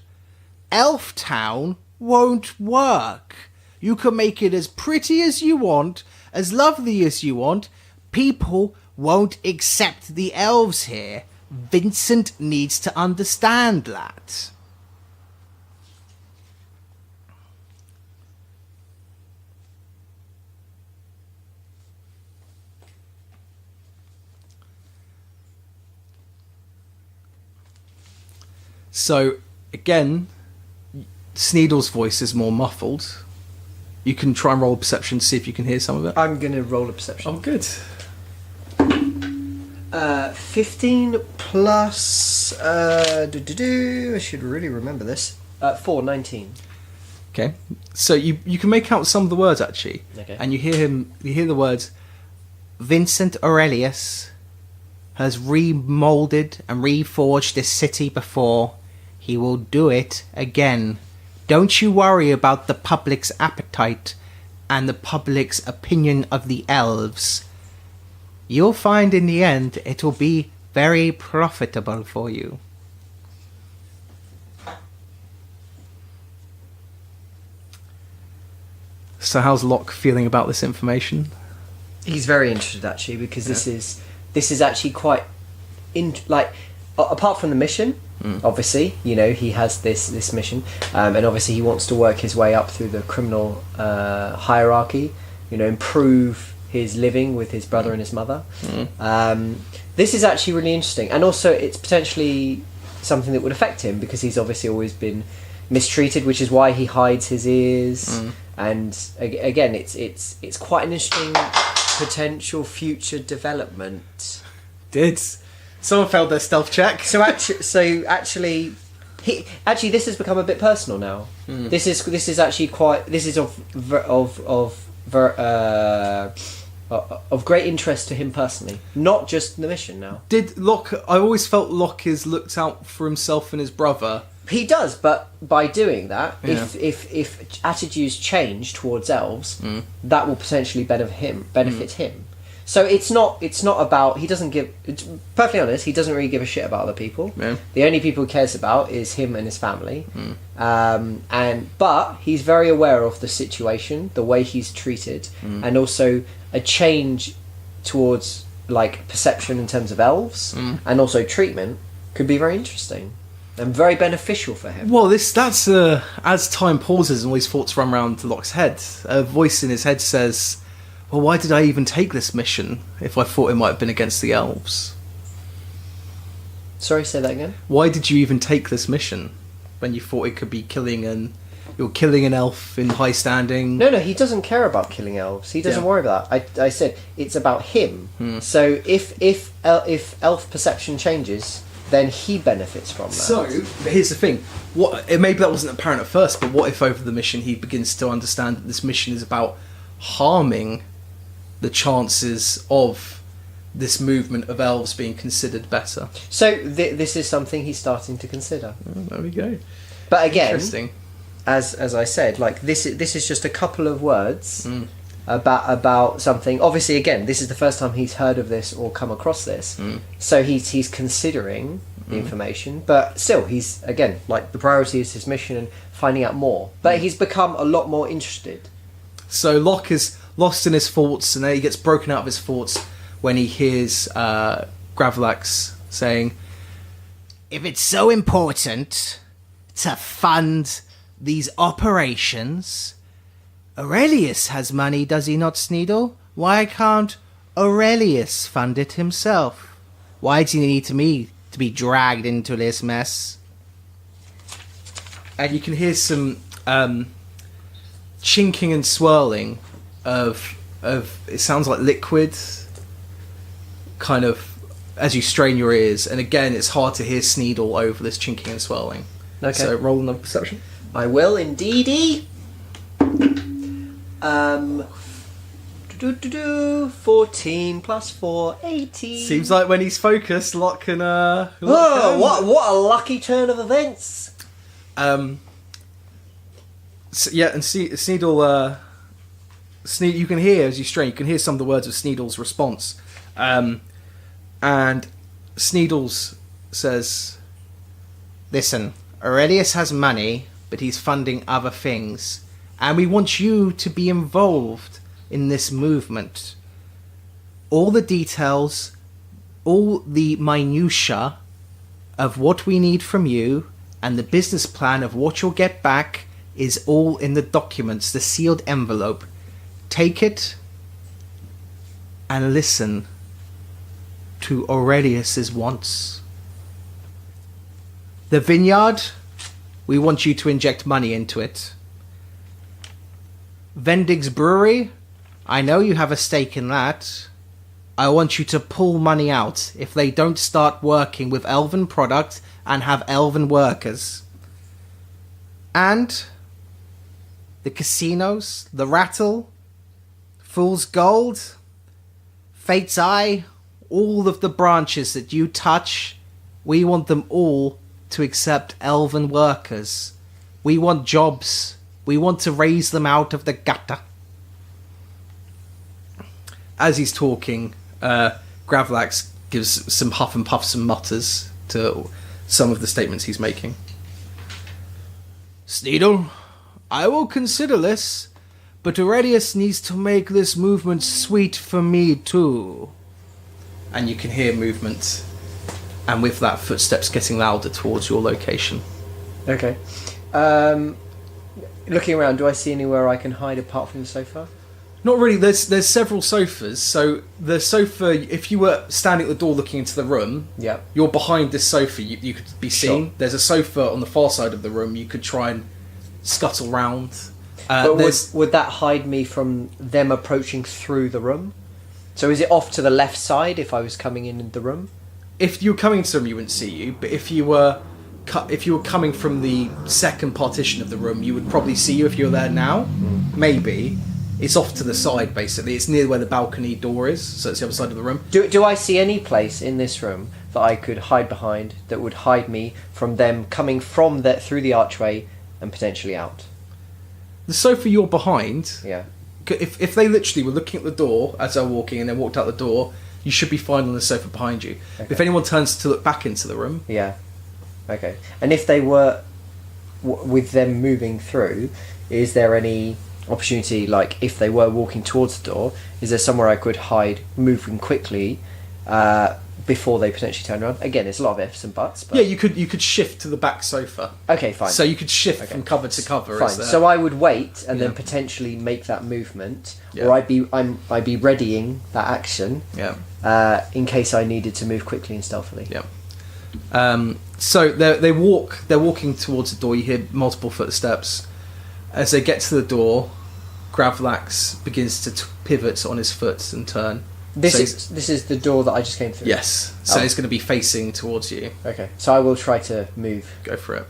Elf Town won't work. You can make it as pretty as you want, as lovely as you want. People won't accept the elves here. Vincent needs to understand that. So, again, Sneedle's voice is more muffled. You can try and roll a perception to see if you can hear some of it. I'm going to roll a perception. Oh, good. 15 plus... I should really remember this. 4, 19. Okay. So you can make out some of the words, actually. Okay. And you hear the words, Vincent Aurelius has remolded and reforged this city before. He will do it again. Don't you worry about the public's appetite and the public's opinion of the elves. You'll find in the end it will be very profitable for you. So how's Locke feeling about this information? He's very interested, actually, because this is actually quite... apart from the mission, obviously, he has this mission, and obviously he wants to work his way up through the criminal hierarchy, improve his living with his brother and his mother. This is actually really interesting, and also it's potentially something that would affect him, because he's obviously always been mistreated, which is why he hides his ears, And again, it's quite an interesting potential future development. Did someone failed their stealth check? So actually, this has become a bit personal now. This is actually quite. This is of great interest to him personally, not just the mission now. Did Locke? I always felt Locke has looked out for himself and his brother. He does, but by doing that, Yeah. if attitudes change towards elves, that will potentially benefit him. So it's not about, he doesn't give, it's perfectly honest, he doesn't really give a shit about other people. Yeah. The only people he cares about is him and his family. But he's very aware of the situation, the way he's treated, and also a change towards like perception in terms of elves, and also treatment could be very interesting and very beneficial for him. Well, that's as time pauses and all these thoughts run around to Locke's head, a voice in his head says, well, why did I even take this mission if I thought it might have been against the elves? Sorry, say that again? Why did you even take this mission when you thought it could be you're killing an elf in high standing? No, he doesn't care about killing elves. He doesn't worry about that. I said it's about him. So if elf perception changes, then he benefits from that. So, here's the thing. Maybe that wasn't apparent at first, but what if over the mission he begins to understand that this mission is about harming the chances of this movement of elves being considered better? So this is something he's starting to consider. There we go. But again, Interesting. as I said, like this is just a couple of words about something. Obviously, again, this is the first time he's heard of this or come across this. So he's considering the information, but still, he's again like the priority is his mission and finding out more. But he's become a lot more interested. So Locke is lost in his thoughts, and then he gets broken out of his thoughts when he hears Gravlax saying, If it's so important to fund these operations, Aurelius has money, does he not, Sneedle? Why can't Aurelius fund it himself? Why do you need me to be dragged into this mess? and you can hear some chinking and swirling of it sounds like liquid, kind of as you strain your ears, and again it's hard to hear Sneedle over this chinking and swirling. Okay. So roll another perception. I will indeedy. 14 plus 4, 18. Seems like when he's focused, Locke can. Oh, what a lucky turn of events! Yeah, and Sneedle, you can hear as you strain. You can hear some of the words of Sneedle's response, and Sneedle's says, Listen, Aurelius has money, but he's funding other things, and we want you to be involved in this movement. All the details, all the minutiae of what we need from you, and the business plan of what you'll get back is all in the documents, the sealed envelope. Take it and listen to Aurelius's wants. The vineyard, we want you to inject money into it. Vendig's brewery, I know you have a stake in that. I want you to pull money out if they don't start working with elven product and have elven workers. And the casinos, the Rattle, Fool's Gold, Fate's Eye, all of the branches that you touch, we want them all to accept elven workers. We want jobs. We want to raise them out of the gutter. as he's talking, Gravlax gives some huff and puffs and mutters to some of the statements he's making. Sneedle, I will consider this, but Aurelius needs to make this movement sweet for me too. And you can hear movement, and with that, footsteps getting louder towards your location. Okay. Looking around, do I see anywhere I can hide apart from the sofa? Not really. There's several sofas. So the sofa, if you were standing at the door looking into the room, Yeah. you're behind this sofa. You could be seen. Sure. There's a sofa on the far side of the room. You could try and scuttle round. But there's- would that hide me from them approaching through the room? So is it off to the left side if I was coming in the room? if you were coming to the room, you wouldn't see you. But if you were coming from the second partition of the room, you would probably see you if you're there now. Maybe. It's off to the side, basically. It's near where the balcony door is, so it's the other side of the room. Do I see any place in this room that I could hide behind that would hide me from them coming from through the archway and potentially out? The sofa you're behind, Yeah. if they literally were looking at the door as they're walking and then walked out the door, you should be fine on the sofa behind you. Okay. If anyone turns to look back into the room, Yeah. Okay. And if they were, with them moving through, is there any opportunity, like if they were walking towards the door, is there somewhere I could hide moving quickly before they potentially turn around? Again, there's a lot of ifs and buts. But... yeah, you could shift to the back sofa. Okay, fine. So you could shift from cover to cover. Fine. So I would wait and then Yeah. potentially make that movement, Yeah. or I'd be readying that action in case I needed to move quickly and stealthily. Yeah. So they're walking towards the door. You hear multiple footsteps. As they get to the door, Gravlax begins to pivot on his foot and turn. This So is the door that I just came through. yes. So Oh. he's going to be facing towards you. Okay. So I will try to move Go for it.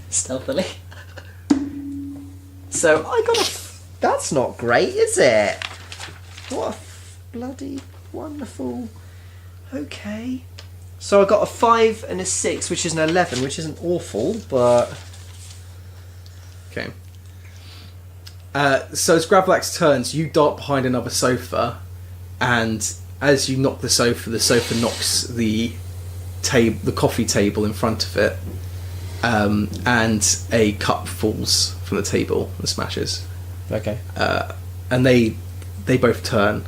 stealthily. So I got that's not great, is it? What a bloody wonderful. Okay. So I got a 5 and a 6, which is an 11, which isn't awful, but Okay. So as Gravlax turns, you dart behind another sofa, and as you knock the sofa knocks the coffee table in front of it, and a cup falls from the table and smashes. okay. And they both turn,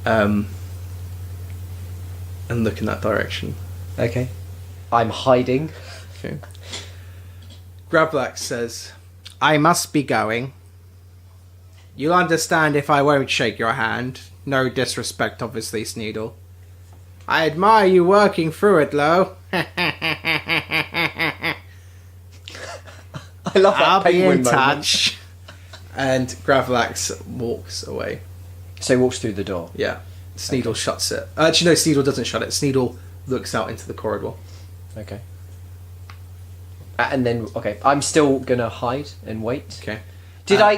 and look in that direction. Okay. I'm hiding. Okay. Gravlax says, I must be going. You'll understand if I won't shake your hand. No disrespect, obviously, Sneedle. I admire you working through it, Lo. I love that I'll be penguin in moment. touch. and Gravlax walks away. So he walks through the door. Yeah. Sneedle shuts it. Actually, no, Sneedle doesn't shut it. Sneedle looks out into the corridor. Okay. And then, okay, I'm still gonna hide and wait. Okay. Did I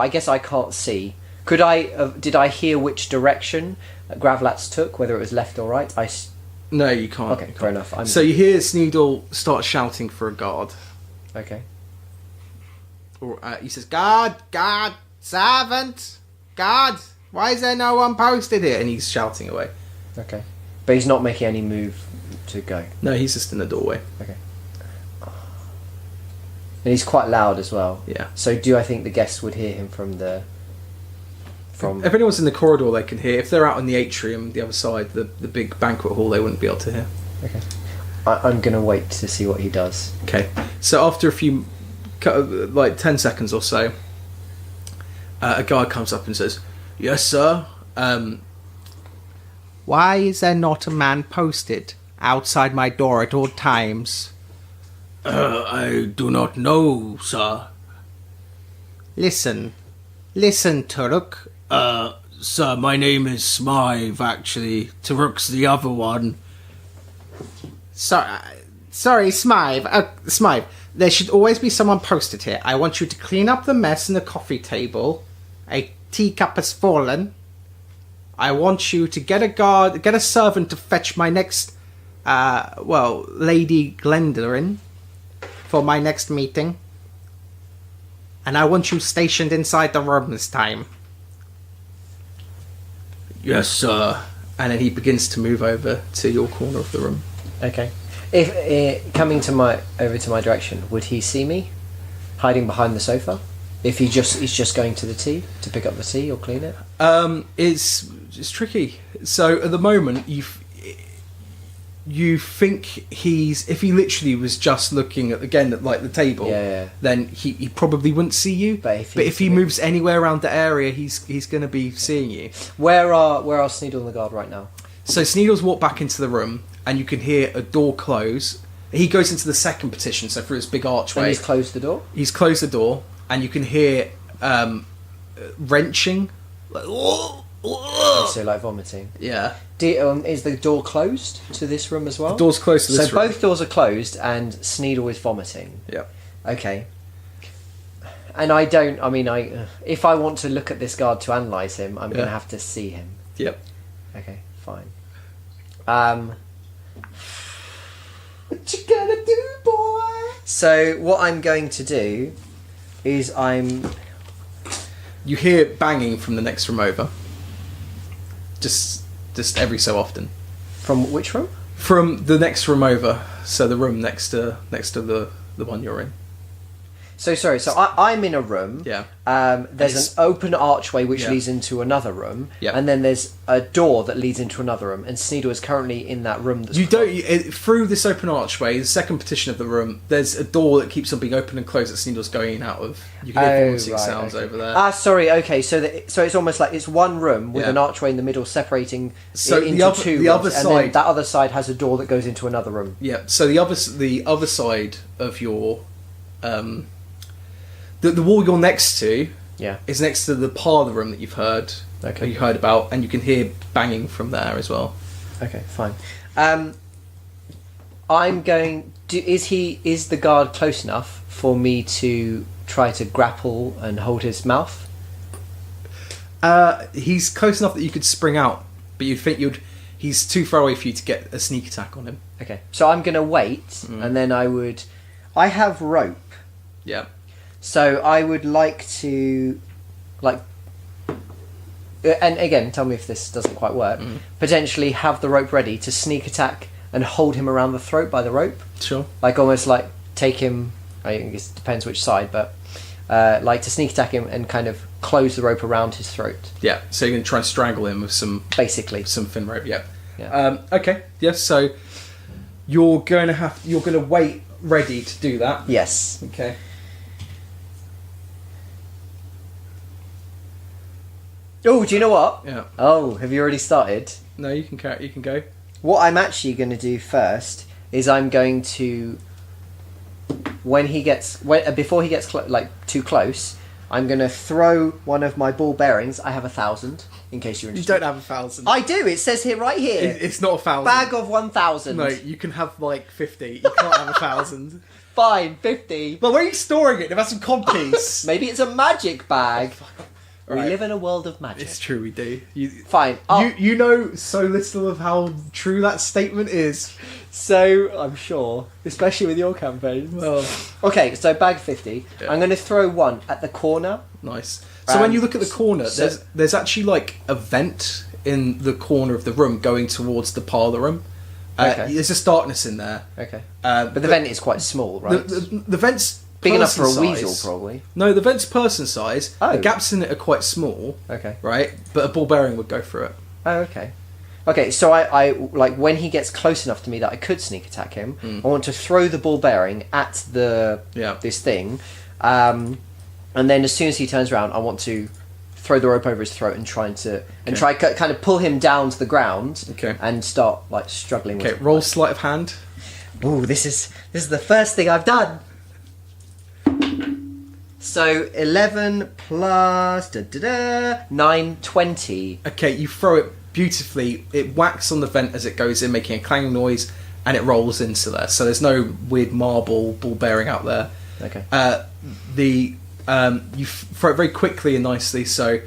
guess I can't see. Did I hear which direction Gravlax took, whether it was left or right? No, you can't. Okay, fair enough. So you hear Sneedle start shouting for a guard. Okay. Or He says, Guard, servant, guard. Why is there no one posted here? and he's shouting away. Okay. But he's not making any move to go. No, he's just in the doorway. Okay. And he's quite loud as well. Yeah. So do I think the guests would hear him from the... If anyone's in the corridor, they can hear. If they're out in the atrium, the other side, the big banquet hall, they wouldn't be able to hear. Okay. I'm going to wait to see what he does. Okay. So after a few, like 10 seconds or so, a guard comes up and says, "Yes, sir. Why is there not a man posted outside my door at all times? I do not know, sir. Listen, Turuk. Sir, my name is Smythe, actually. Taruk's the other one. Sorry, Smythe. Smythe, there should always be someone posted here. I want you to clean up the mess in the coffee table. A teacup has fallen. I want you to get a servant to fetch my next, Lady Glendorin for my next meeting. And I want you stationed inside the room this time." Yes, sir. And then he begins to move over to your corner of the room. Okay. If coming over to my direction, would he see me hiding behind the sofa? If he's just going to the tea to pick up the tea or clean it? It's tricky. So at the moment, you think if he literally was just looking at the table, Yeah. then he probably wouldn't see you. But if he moves anywhere around the area, he's going to be seeing you. Where are Sneedle and the guard right now? So Sneedle's walked back into the room, and you can hear a door close, He goes into the second petition, so through this big archway. And he's closed the door? He's closed the door, and you can hear wrenching. Like, So like vomiting. yeah. Is the door closed to this room as well? The door's closed to this room. So both doors are closed and Sneedle is vomiting. Yeah. Okay. And if I want to look at this guard to analyse him, I'm going to have to see him. Yep. Okay, fine. What you gonna do, boy? So what I'm going to do is You hear banging from the next room over. Just every so often. From which room? From the next room over, so the room next to the one you're in. So sorry. So I'm in a room. Yeah. There's an open archway which leads into another room. Yeah. And then there's a door that leads into another room. And Sneedle is currently in that room. Through this open archway, the second partition of the room, there's a door that keeps on being open and closed that Sneedle's going in and out of. You can hear vomiting sounds over there. Sorry. Okay. So it's almost like it's one room with an archway in the middle separating So it into two the rooms, other and side, then that other side has a door that goes into another room. Yeah. So the other side of your the wall you're next to is next to the parlour room that you've heard about, and you can hear banging from there as well. Okay, fine. I'm going. Is the guard close enough for me to try to grapple and hold his mouth? He's close enough that you could spring out, but you'd think he's too far away for you to get a sneak attack on him. Okay, so I'm going to wait, and then I have rope. Yeah. So I would like to, and again, tell me if this doesn't quite work. Potentially have the rope ready to sneak attack and hold him around the throat by the rope. Sure. Almost like take him. I guess it depends which side, but to sneak attack him and kind of close the rope around his throat. Yeah. So you're going to try and strangle him with some thin rope. Yeah. Okay. Yes. So you're going to wait ready to do that. Yes. Okay. Oh, do you know what? Yeah. Oh, have you already started? No, you can go. What I'm actually going to do first is I'm going to, before he gets too close, I'm going to throw one of my ball bearings. I have 1,000, in case you're You interested. don't have 1,000. I do. It says here, right here. It's not 1,000. Bag of 1,000. No, you can have 50. You can't have 1,000. Fine, 50. Well, where are you storing it? Have some codpiece. Maybe it's a magic bag. We Right. live in a world of magic. It's true, we do. Fine. You know so little of how true that statement is. So, I'm sure. Especially with your campaigns. Well, Okay, so bag 50. Yeah. I'm going to throw one at the corner. nice. So when you look at the corner, there's actually a vent in the corner of the room going towards the parlour room. Okay. There's just darkness in there. Okay. But But the vent is quite small, right? the vent's Big enough for a person weasel, size. probably. No, the vent's person size. Oh. The gaps in it are quite small. Okay. Right, but a ball bearing would go through it. Oh, okay. Okay, so I when he gets close enough to me that I could sneak attack him, I want to throw the ball bearing at this thing, and then as soon as he turns around, I want to throw the rope over his throat and try kind of pull him down to the ground. Okay. And start struggling with Okay, him. roll sleight of hand. Ooh, this is the first thing I've done. So 11 plus 9, 20. Okay, you throw it beautifully. It whacks on the vent as it goes in, making a clanging noise, and it rolls into there. So there's no weird marble ball bearing out there. Okay. You throw it very quickly and nicely. So,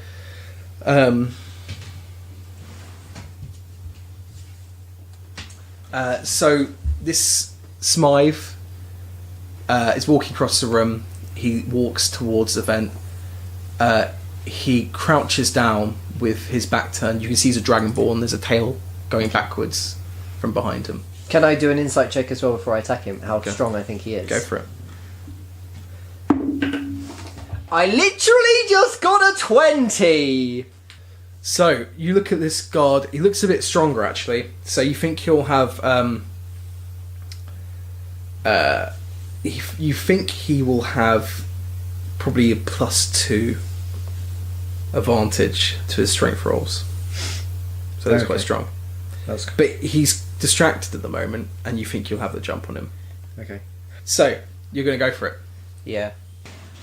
so this Smythe is walking across the room. He walks towards the vent. He crouches down with his back turned. You can see he's a dragonborn. There's a tail going backwards from behind him. Can I do an insight check as well before I attack him? How strong I think he is. Go for it. I literally just got a 20! So, you look at this guard. He looks a bit stronger, actually. So you think he'll have... you think he will have probably a +2 advantage to his strength rolls. So that's quite strong. That's good. But he's distracted at the moment, and you think you'll have the jump on him. Okay. So, you're going to go for it. Yeah.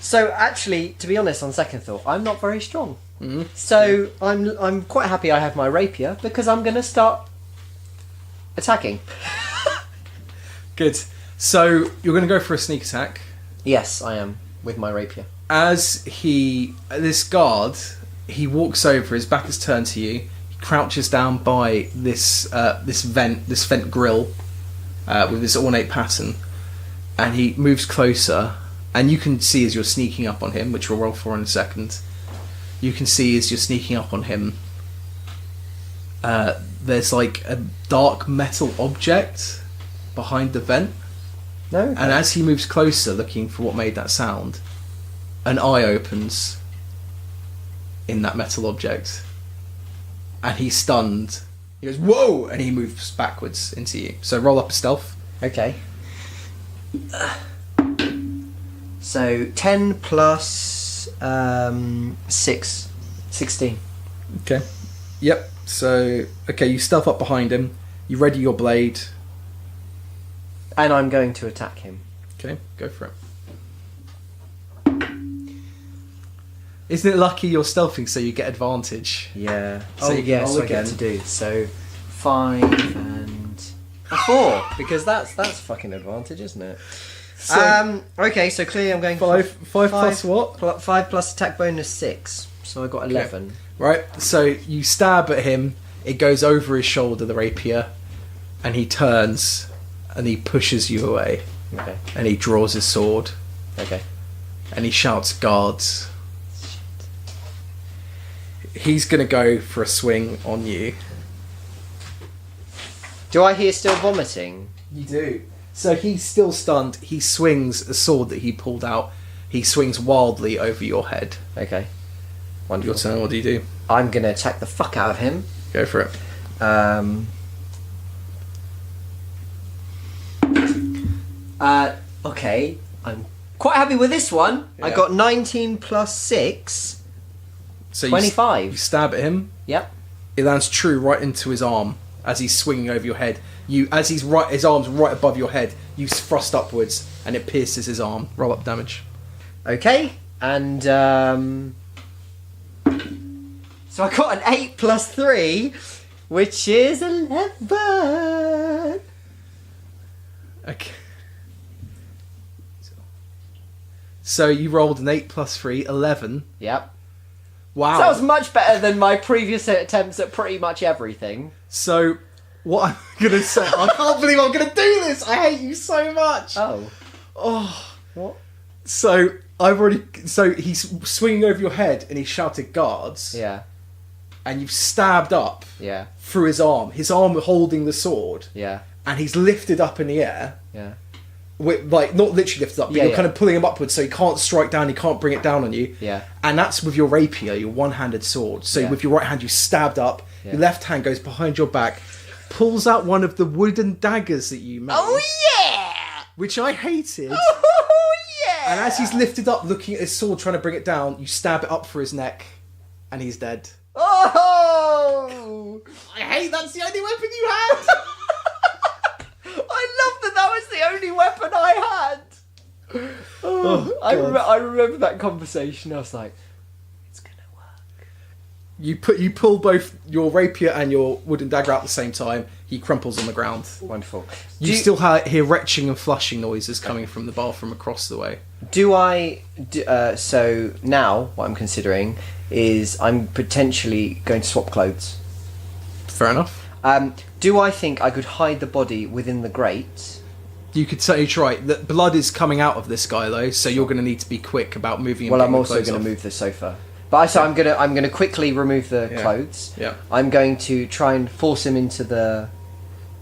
So actually, to be honest, on second thought, I'm not very strong. Mm-hmm. So I'm quite happy I have my rapier because I'm going to start attacking. Good. So, you're going to go for a sneak attack. Yes, I am, with my rapier. As this guard, he walks over, his back is turned to you, he crouches down by this vent grill with this ornate pattern, and he moves closer, and you can see as you're sneaking up on him, which we'll roll for in a second, you can see as you're sneaking up on him, there's like a dark metal object behind the vent. No. Okay. And as he moves closer, looking for what made that sound, an eye opens in that metal object, and he's stunned. He goes, "Whoa!" and he moves backwards into you. So roll up a stealth. Okay. So 10 plus 6, 16. Okay. Yep. So you stealth up behind him. You ready your blade. And I'm going to attack him. Okay, go for it. Isn't it lucky you're stealthing so you get advantage? Yeah. So you can yes, roll I get again. to do. So 5 and a 4 because that's fucking advantage, isn't it? So, Okay, so clearly I'm going 5 plus what? 5 plus attack bonus 6. So I got 11. Right, so you stab at him, it goes over his shoulder, the rapier, and he turns and he pushes you away. Okay. And he draws his sword. Okay. And he shouts, "Guards." He's going to go for a swing on you. Do I hear still vomiting? You do. So he's still stunned. He swings a sword that he pulled out. He swings wildly over your head. Okay. Wonderful. Your turn, what do you do? I'm going to attack the fuck out of him. Go for it. Okay. I'm quite happy with this one. I Yeah. got 19 plus 6. So 25. You stab at him. Yep. It lands true right into his arm as he's swinging over your head. His arm's right above your head. You thrust upwards and it pierces his arm. Roll up damage. Okay. And so I got an 8 plus 3, which is 11. Okay. So you rolled an 8 plus 3, 11. Yep. Wow. So that was much better than my previous attempts at pretty much everything. So, what I'm going to say... I can't believe I'm going to do this! I hate you so much! Oh. Oh. What? So, So, he's swinging over your head and he shouted, "Guards!" Yeah. And you've stabbed up Yeah. through his arm holding the sword, Yeah. and he's lifted up in the air. Yeah. Like, not literally lifted up, but Yeah, you're yeah. kind of pulling him upwards so he can't strike down, he can't bring it down on you. Yeah. And that's with your rapier, your one-handed sword. So Yeah. with your right hand, you stabbed up, Yeah. your left hand goes behind your back, pulls out one of the wooden daggers that you made. Oh yeah! Which I hated. Oh yeah! And as he's lifted up, looking at his sword, trying to bring it down, you stab it up for his neck, and he's dead. Oh! I hate that's the only weapon you had! I love that was the only weapon I had. Oh, I God. remember that conversation. I was like, it's gonna work. You pull both your rapier and your wooden dagger out at the same time. He crumples on the ground. Wonderful. You still hear retching and flushing noises coming from the bathroom across the way. So now what I'm considering is I'm potentially going to swap clothes. Fair enough. Do I think I could hide the body within the grate? You could certainly try. The blood is coming out of this guy though, so you're going to need to be quick about moving. And Well, I'm getting the also clothes going to off. move the sofa. But I'm going to quickly remove the clothes. Yeah. I'm going to try and force him into the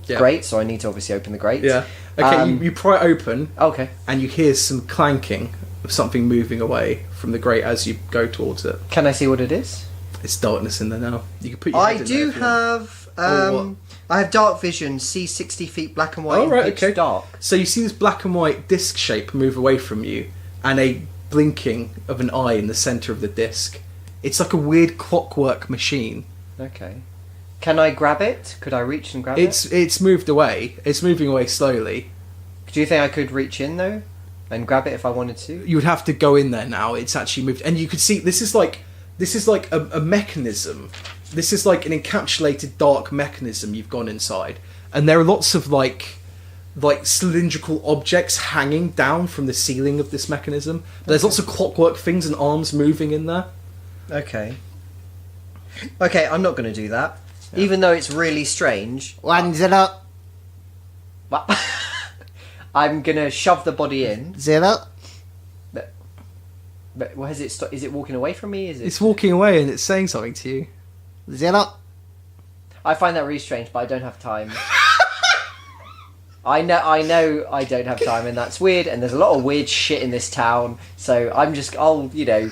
Yeah. grate, so I need to obviously open the grate. Yeah. Okay, you pry it open, Okay. and you hear some clanking of something moving away from the grate as you go towards it. Can I see what it is? It's darkness in there now. You can put your I head in do there if you want. have. Oh, what? I have dark vision. See 60 feet, black and white. Oh, right, pitch okay. dark. So you see this black and white disc shape move away from you, and a blinking of an eye in the centre of the disc. It's like a weird clockwork machine. Okay. Can I grab it? Could I reach and grab it? It's moved away. It's moving away slowly. Do you think I could reach in though, and grab it if I wanted to? You would have to go in there now. It's actually moved, and you could see this is like a mechanism. This is like an encapsulated dark mechanism you've gone inside, and there are lots of like cylindrical objects hanging down from the ceiling of this mechanism. There's lots of clockwork things and arms moving in there. Okay, I'm not going to do that, even though it's really strange. $1. But I'm going to shove the body in. 0. But what has it? Is it walking away from me? Is it? It's walking away and it's saying something to you. 0. I find that really strange, but I don't have time. I know I don't have time, and that's weird, and there's a lot of weird shit in this town, so I'll,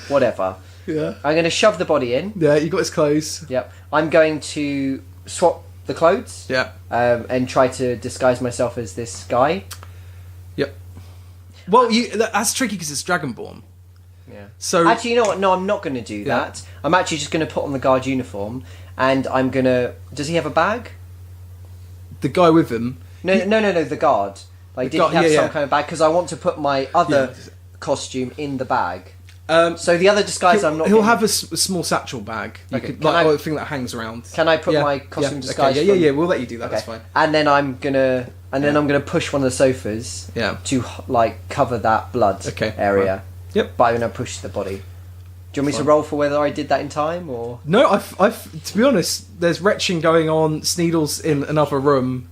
whatever. Yeah. I'm going to shove the body in. Yeah, you got his clothes. Yep. I'm going to swap the clothes. Yeah. And try to disguise myself as this guy. Yep. Well, that's tricky because it's Dragonborn. Yeah. So actually, you know what? No, I'm not going to do that. I'm actually just going to put on the guard uniform, and I'm going to... Does he have a bag? The guy with him... No, the guard. Like, did he have some kind of bag? Because I want to put my other costume in the bag. So the other disguise He'll have a small satchel bag. A thing that hangs around. Can I put my costume disguise? Okay, yeah, we'll let you do that. Okay. That's fine. And then I'm gonna push one of the sofas. Yeah. To cover that blood area. Right. Yep. But I'm gonna push the body. Do you want me to roll for whether I did that in time or? No, I've to be honest, there's retching going on. Sneedle's in another room,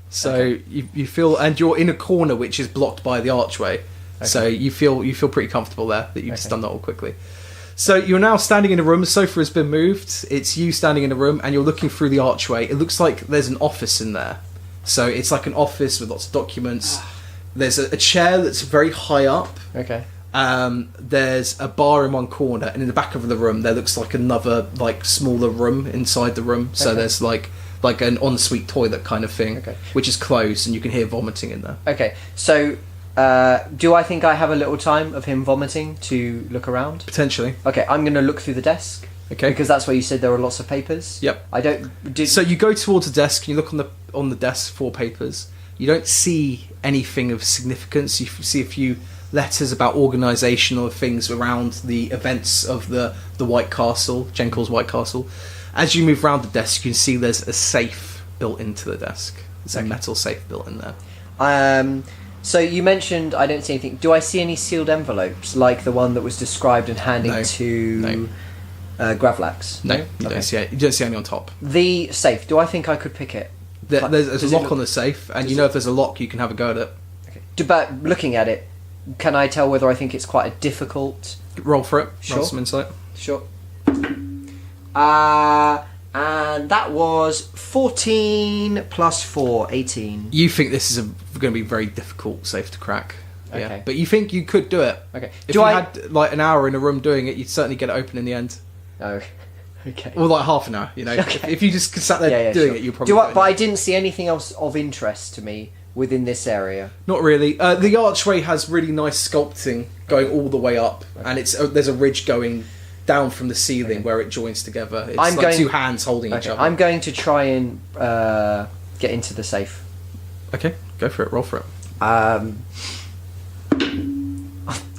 so you feel, and you're in a corner which is blocked by the archway. Okay. So you feel pretty comfortable there that you've just done that all quickly. So you're now standing in a room. The sofa has been moved. It's you standing in a room, and you're looking through the archway. It looks like there's an office in there. So it's like an office with lots of documents. There's a chair that's very high up. Okay. There's a bar in one corner, and in the back of the room there looks like another smaller room inside the room. So there's like an ensuite toilet kind of thing, which is closed, and you can hear vomiting in there. Okay, so do I think I have a little time of him vomiting to look around? Potentially. Okay, I'm going to look through the desk. Okay. Because that's where you said there were lots of papers. Yep. So you go towards the desk and you look on the desk for papers. You don't see anything of significance. You see a few letters about organisational things around the events of the White Castle, Jenkel's White Castle. As you move around the desk, you can see there's a safe built into the desk. There's a metal safe built in there. So you mentioned I don't see anything. Do I see any sealed envelopes like the one that was described and handing to Gravlax? No, you don't see it. You don't see any on top. The safe. Do I think I could pick it? There's a lock on the safe, and if there's a lock, you can have a go at it. Okay. But looking at it, can I tell whether I think it's quite a difficult... Roll for it. Sure. Roll some insight. Sure. And that was 14 plus 4, 18. You think this is going to be very difficult safe to crack. Okay. Yeah. But you think you could do it. Okay. If you had an hour in a room doing it, you'd certainly get it open in the end. Oh, okay. Or half an hour, Okay. If you just sat there doing it, you'd probably but I didn't see anything else of interest to me within this area. Not really. The archway has really nice sculpting going all the way up, and there's a ridge going down from the ceiling where it joins together. It's two hands holding each other. I'm going to try and get into the safe. Okay, go for it. Roll for it.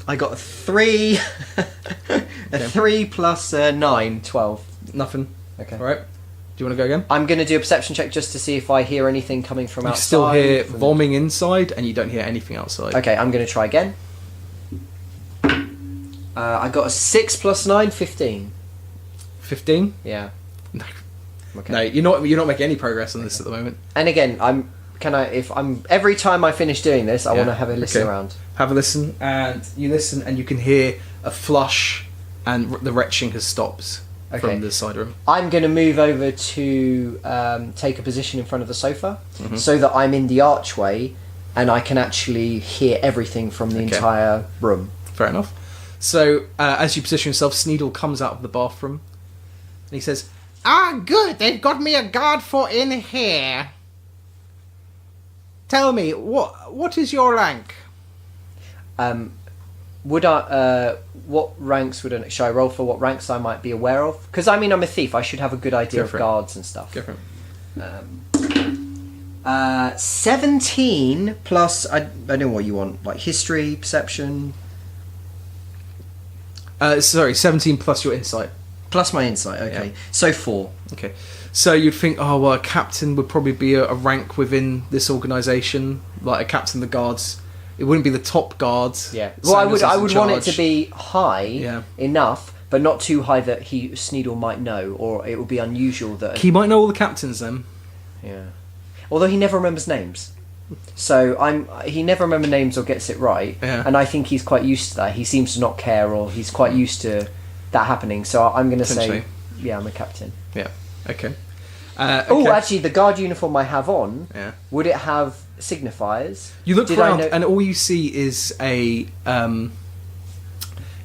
I got a 3. A 3 plus 9, 12. Nothing. Okay. All right. Do you want to go again? I'm going to do a perception check just to see if I hear anything coming from outside. You still hear vomiting inside, and you don't hear anything outside. Okay, I'm going to try again. I got a 6 plus 9, 15. 15? Yeah. No. Okay. No, you're not making any progress on this at the moment. And again, every time I finish doing this, I want to have a listen around. Have a listen, and you can hear a flush, and the retching has stopped from the side room. I'm going to move over to take a position in front of the sofa, so that I'm in the archway, and I can actually hear everything from the entire room. Fair enough. So, as you position yourself, Sneedle comes out of the bathroom, and he says, good, they've got me a guard for in here. Tell me, what is your rank? What ranks should I roll for what ranks I might be aware of? Because I'm a thief, I should have a good idea of guards and stuff. Go for it. 17 plus, I don't know what you want, like history, perception, Sorry, 17 plus your insight. plus my insight, okay. Yeah. So 4. Okay. So you'd think, oh, well, a captain would probably be a rank within this organisation, like a captain of the guards. It wouldn't be the top guards. Yeah. Well, I Sanders would is in want it charge. to be high Yeah. enough, but not too high that Sneedle might know, or it would be unusual that... He might know all the captains then. Yeah. Although he never remembers names. So he never remembers names or gets it right. Yeah. And I think he's quite used to that. He seems to not care, or he's quite used to that happening. So I'm going to say, Potentially. yeah, I'm a captain. Yeah. Okay. Oh, actually, the guard uniform I have on, Yeah. would it have signifiers? You look Did I around, know- and all you see is a.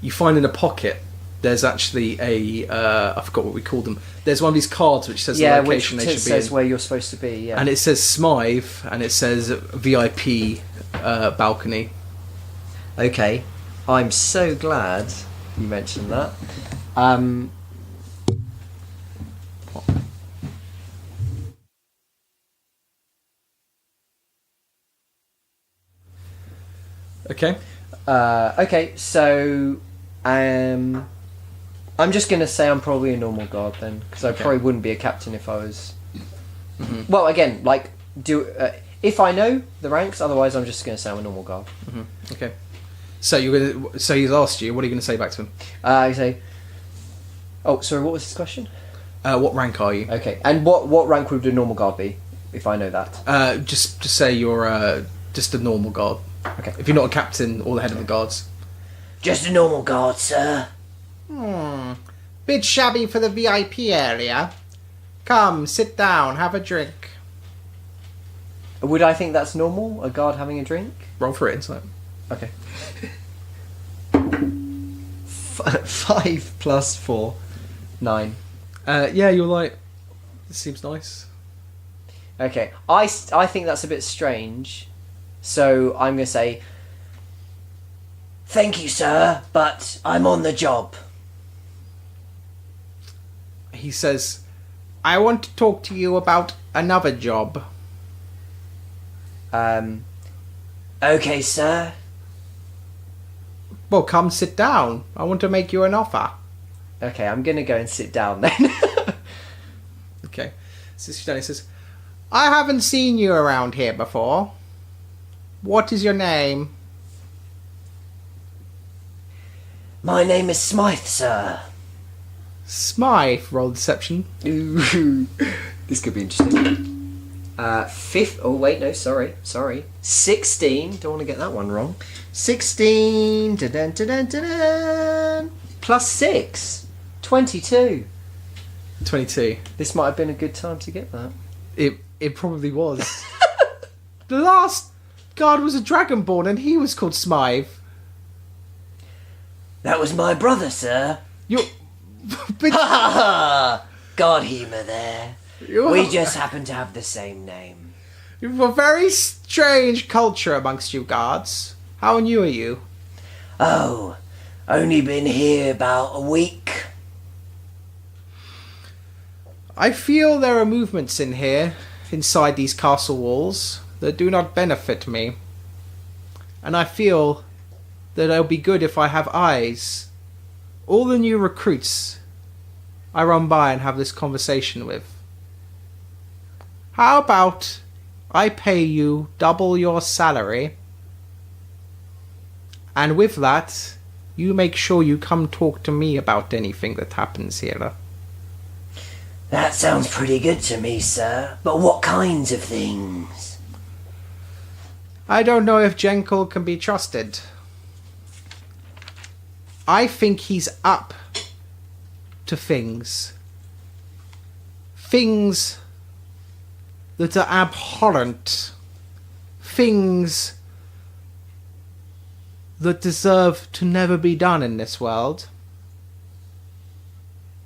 You find in a pocket. There's actually a. I forgot what we called them. There's one of these cards which says yeah, the which location they should be says in, where you're supposed to be. Yeah. and it says Smythe, and it says VIP balcony. Okay, I'm so glad you mentioned that. Okay. Okay, so I'm just going to say I'm probably a normal guard then, because I probably wouldn't be a captain if I was. Mm-hmm. Well, again, like if I know the ranks, otherwise I'm just going to say I'm a normal guard. Okay. So you're gonna. So he's asked you. What are you going to say back to him? I say. Oh, sorry. What was his question? What rank are you? Okay, and what rank would a normal guard be if I know that? Just say you're just a normal guard. Okay. If you're not a captain or the head of the guards. Just a normal guard, sir. Bit shabby for the VIP area. Come, sit down, have a drink. Would I think that's normal? A guard having a drink? Roll for it, insight. Okay. 5 plus 4, 9. Yeah, you're like. This seems nice. Okay, I think that's a bit strange, so I'm going to say, thank you, sir, but I'm on the job. He says, I want to talk to you about another job. Okay, sir. Well, come sit down. I want to make you an offer. Okay, I'm going to go and sit down then. okay. So he says, I haven't seen you around here before. What is your name? My name is Smythe, sir. Smythe, roll deception. Ooh, this could be interesting. 5th. Oh wait, no, sorry. 16. Don't want to get that one wrong. 16. Da-dun, da-dun, da-dun, plus 6. 22. 22. This might have been a good time to get that. It probably was. The last guard was a dragonborn and he was called Smythe. That was my brother, sir. You... Ha ha ha! God humour there. You're- We just happen to have the same name. You have a very strange culture amongst you guards. How new are you? Oh, only been here about a week. I feel there are movements in here, inside these castle walls, that do not benefit me. And I feel that it'll be good if I have eyes. All the new recruits I run by and have this conversation with. How about I pay you double your salary, and with that, you make sure you come talk to me about anything that happens here. That sounds pretty good to me, sir. But what kinds of things? I don't know if Jenkel can be trusted. I think he's up to things. Things that are abhorrent. Things that deserve to never be done in this world.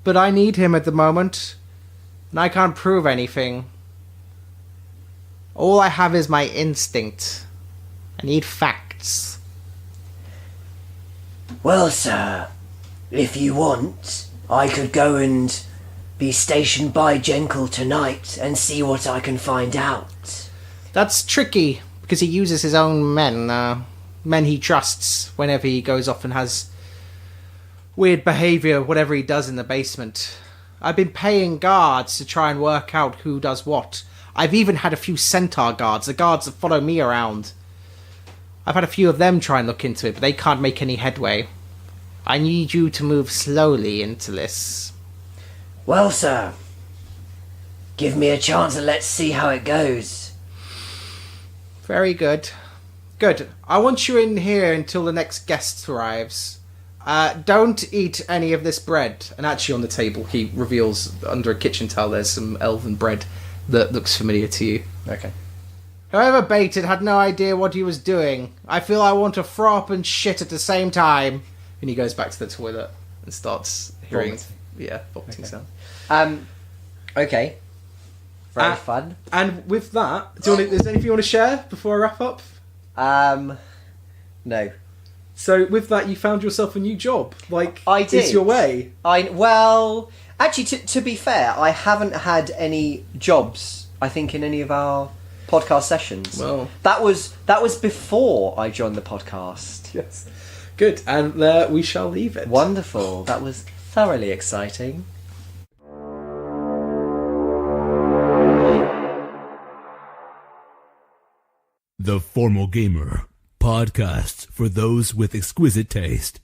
But I need him at the moment, and I can't prove anything. All I have is my instinct. I need facts. Well, sir, if you want, I could go and be stationed by Jenkel tonight and see what I can find out. That's tricky, because he uses his own men he trusts, whenever he goes off and has weird behaviour, whatever he does in the basement. I've been paying guards to try and work out who does what. I've even had a few centaur guards, the guards that follow me around. I've had a few of them try and look into it, but they can't make any headway. I need you to move slowly into this. Well, sir, give me a chance and let's see how it goes. Very good. Good. I want you in here until the next guest arrives. Don't eat any of this bread. And actually on the table, he reveals under a kitchen towel there's some elven bread that looks familiar to you. Okay. Whoever baited had no idea what he was doing. I feel I want to throw up and shit at the same time. And he goes back to the toilet and starts hearing... vomiting sound. Okay. Very fun. And with that, is there anything you want to share before I wrap up? No. So with that, you found yourself a new job. Like, I did. It's your way. Well, actually, to be fair, I haven't had any jobs, I think, in any of our podcast sessions. Well, that was before I joined the podcast. Yes. Good. And there we shall leave it. Wonderful. That was thoroughly exciting. The Formal Gamer, podcasts for those with exquisite taste.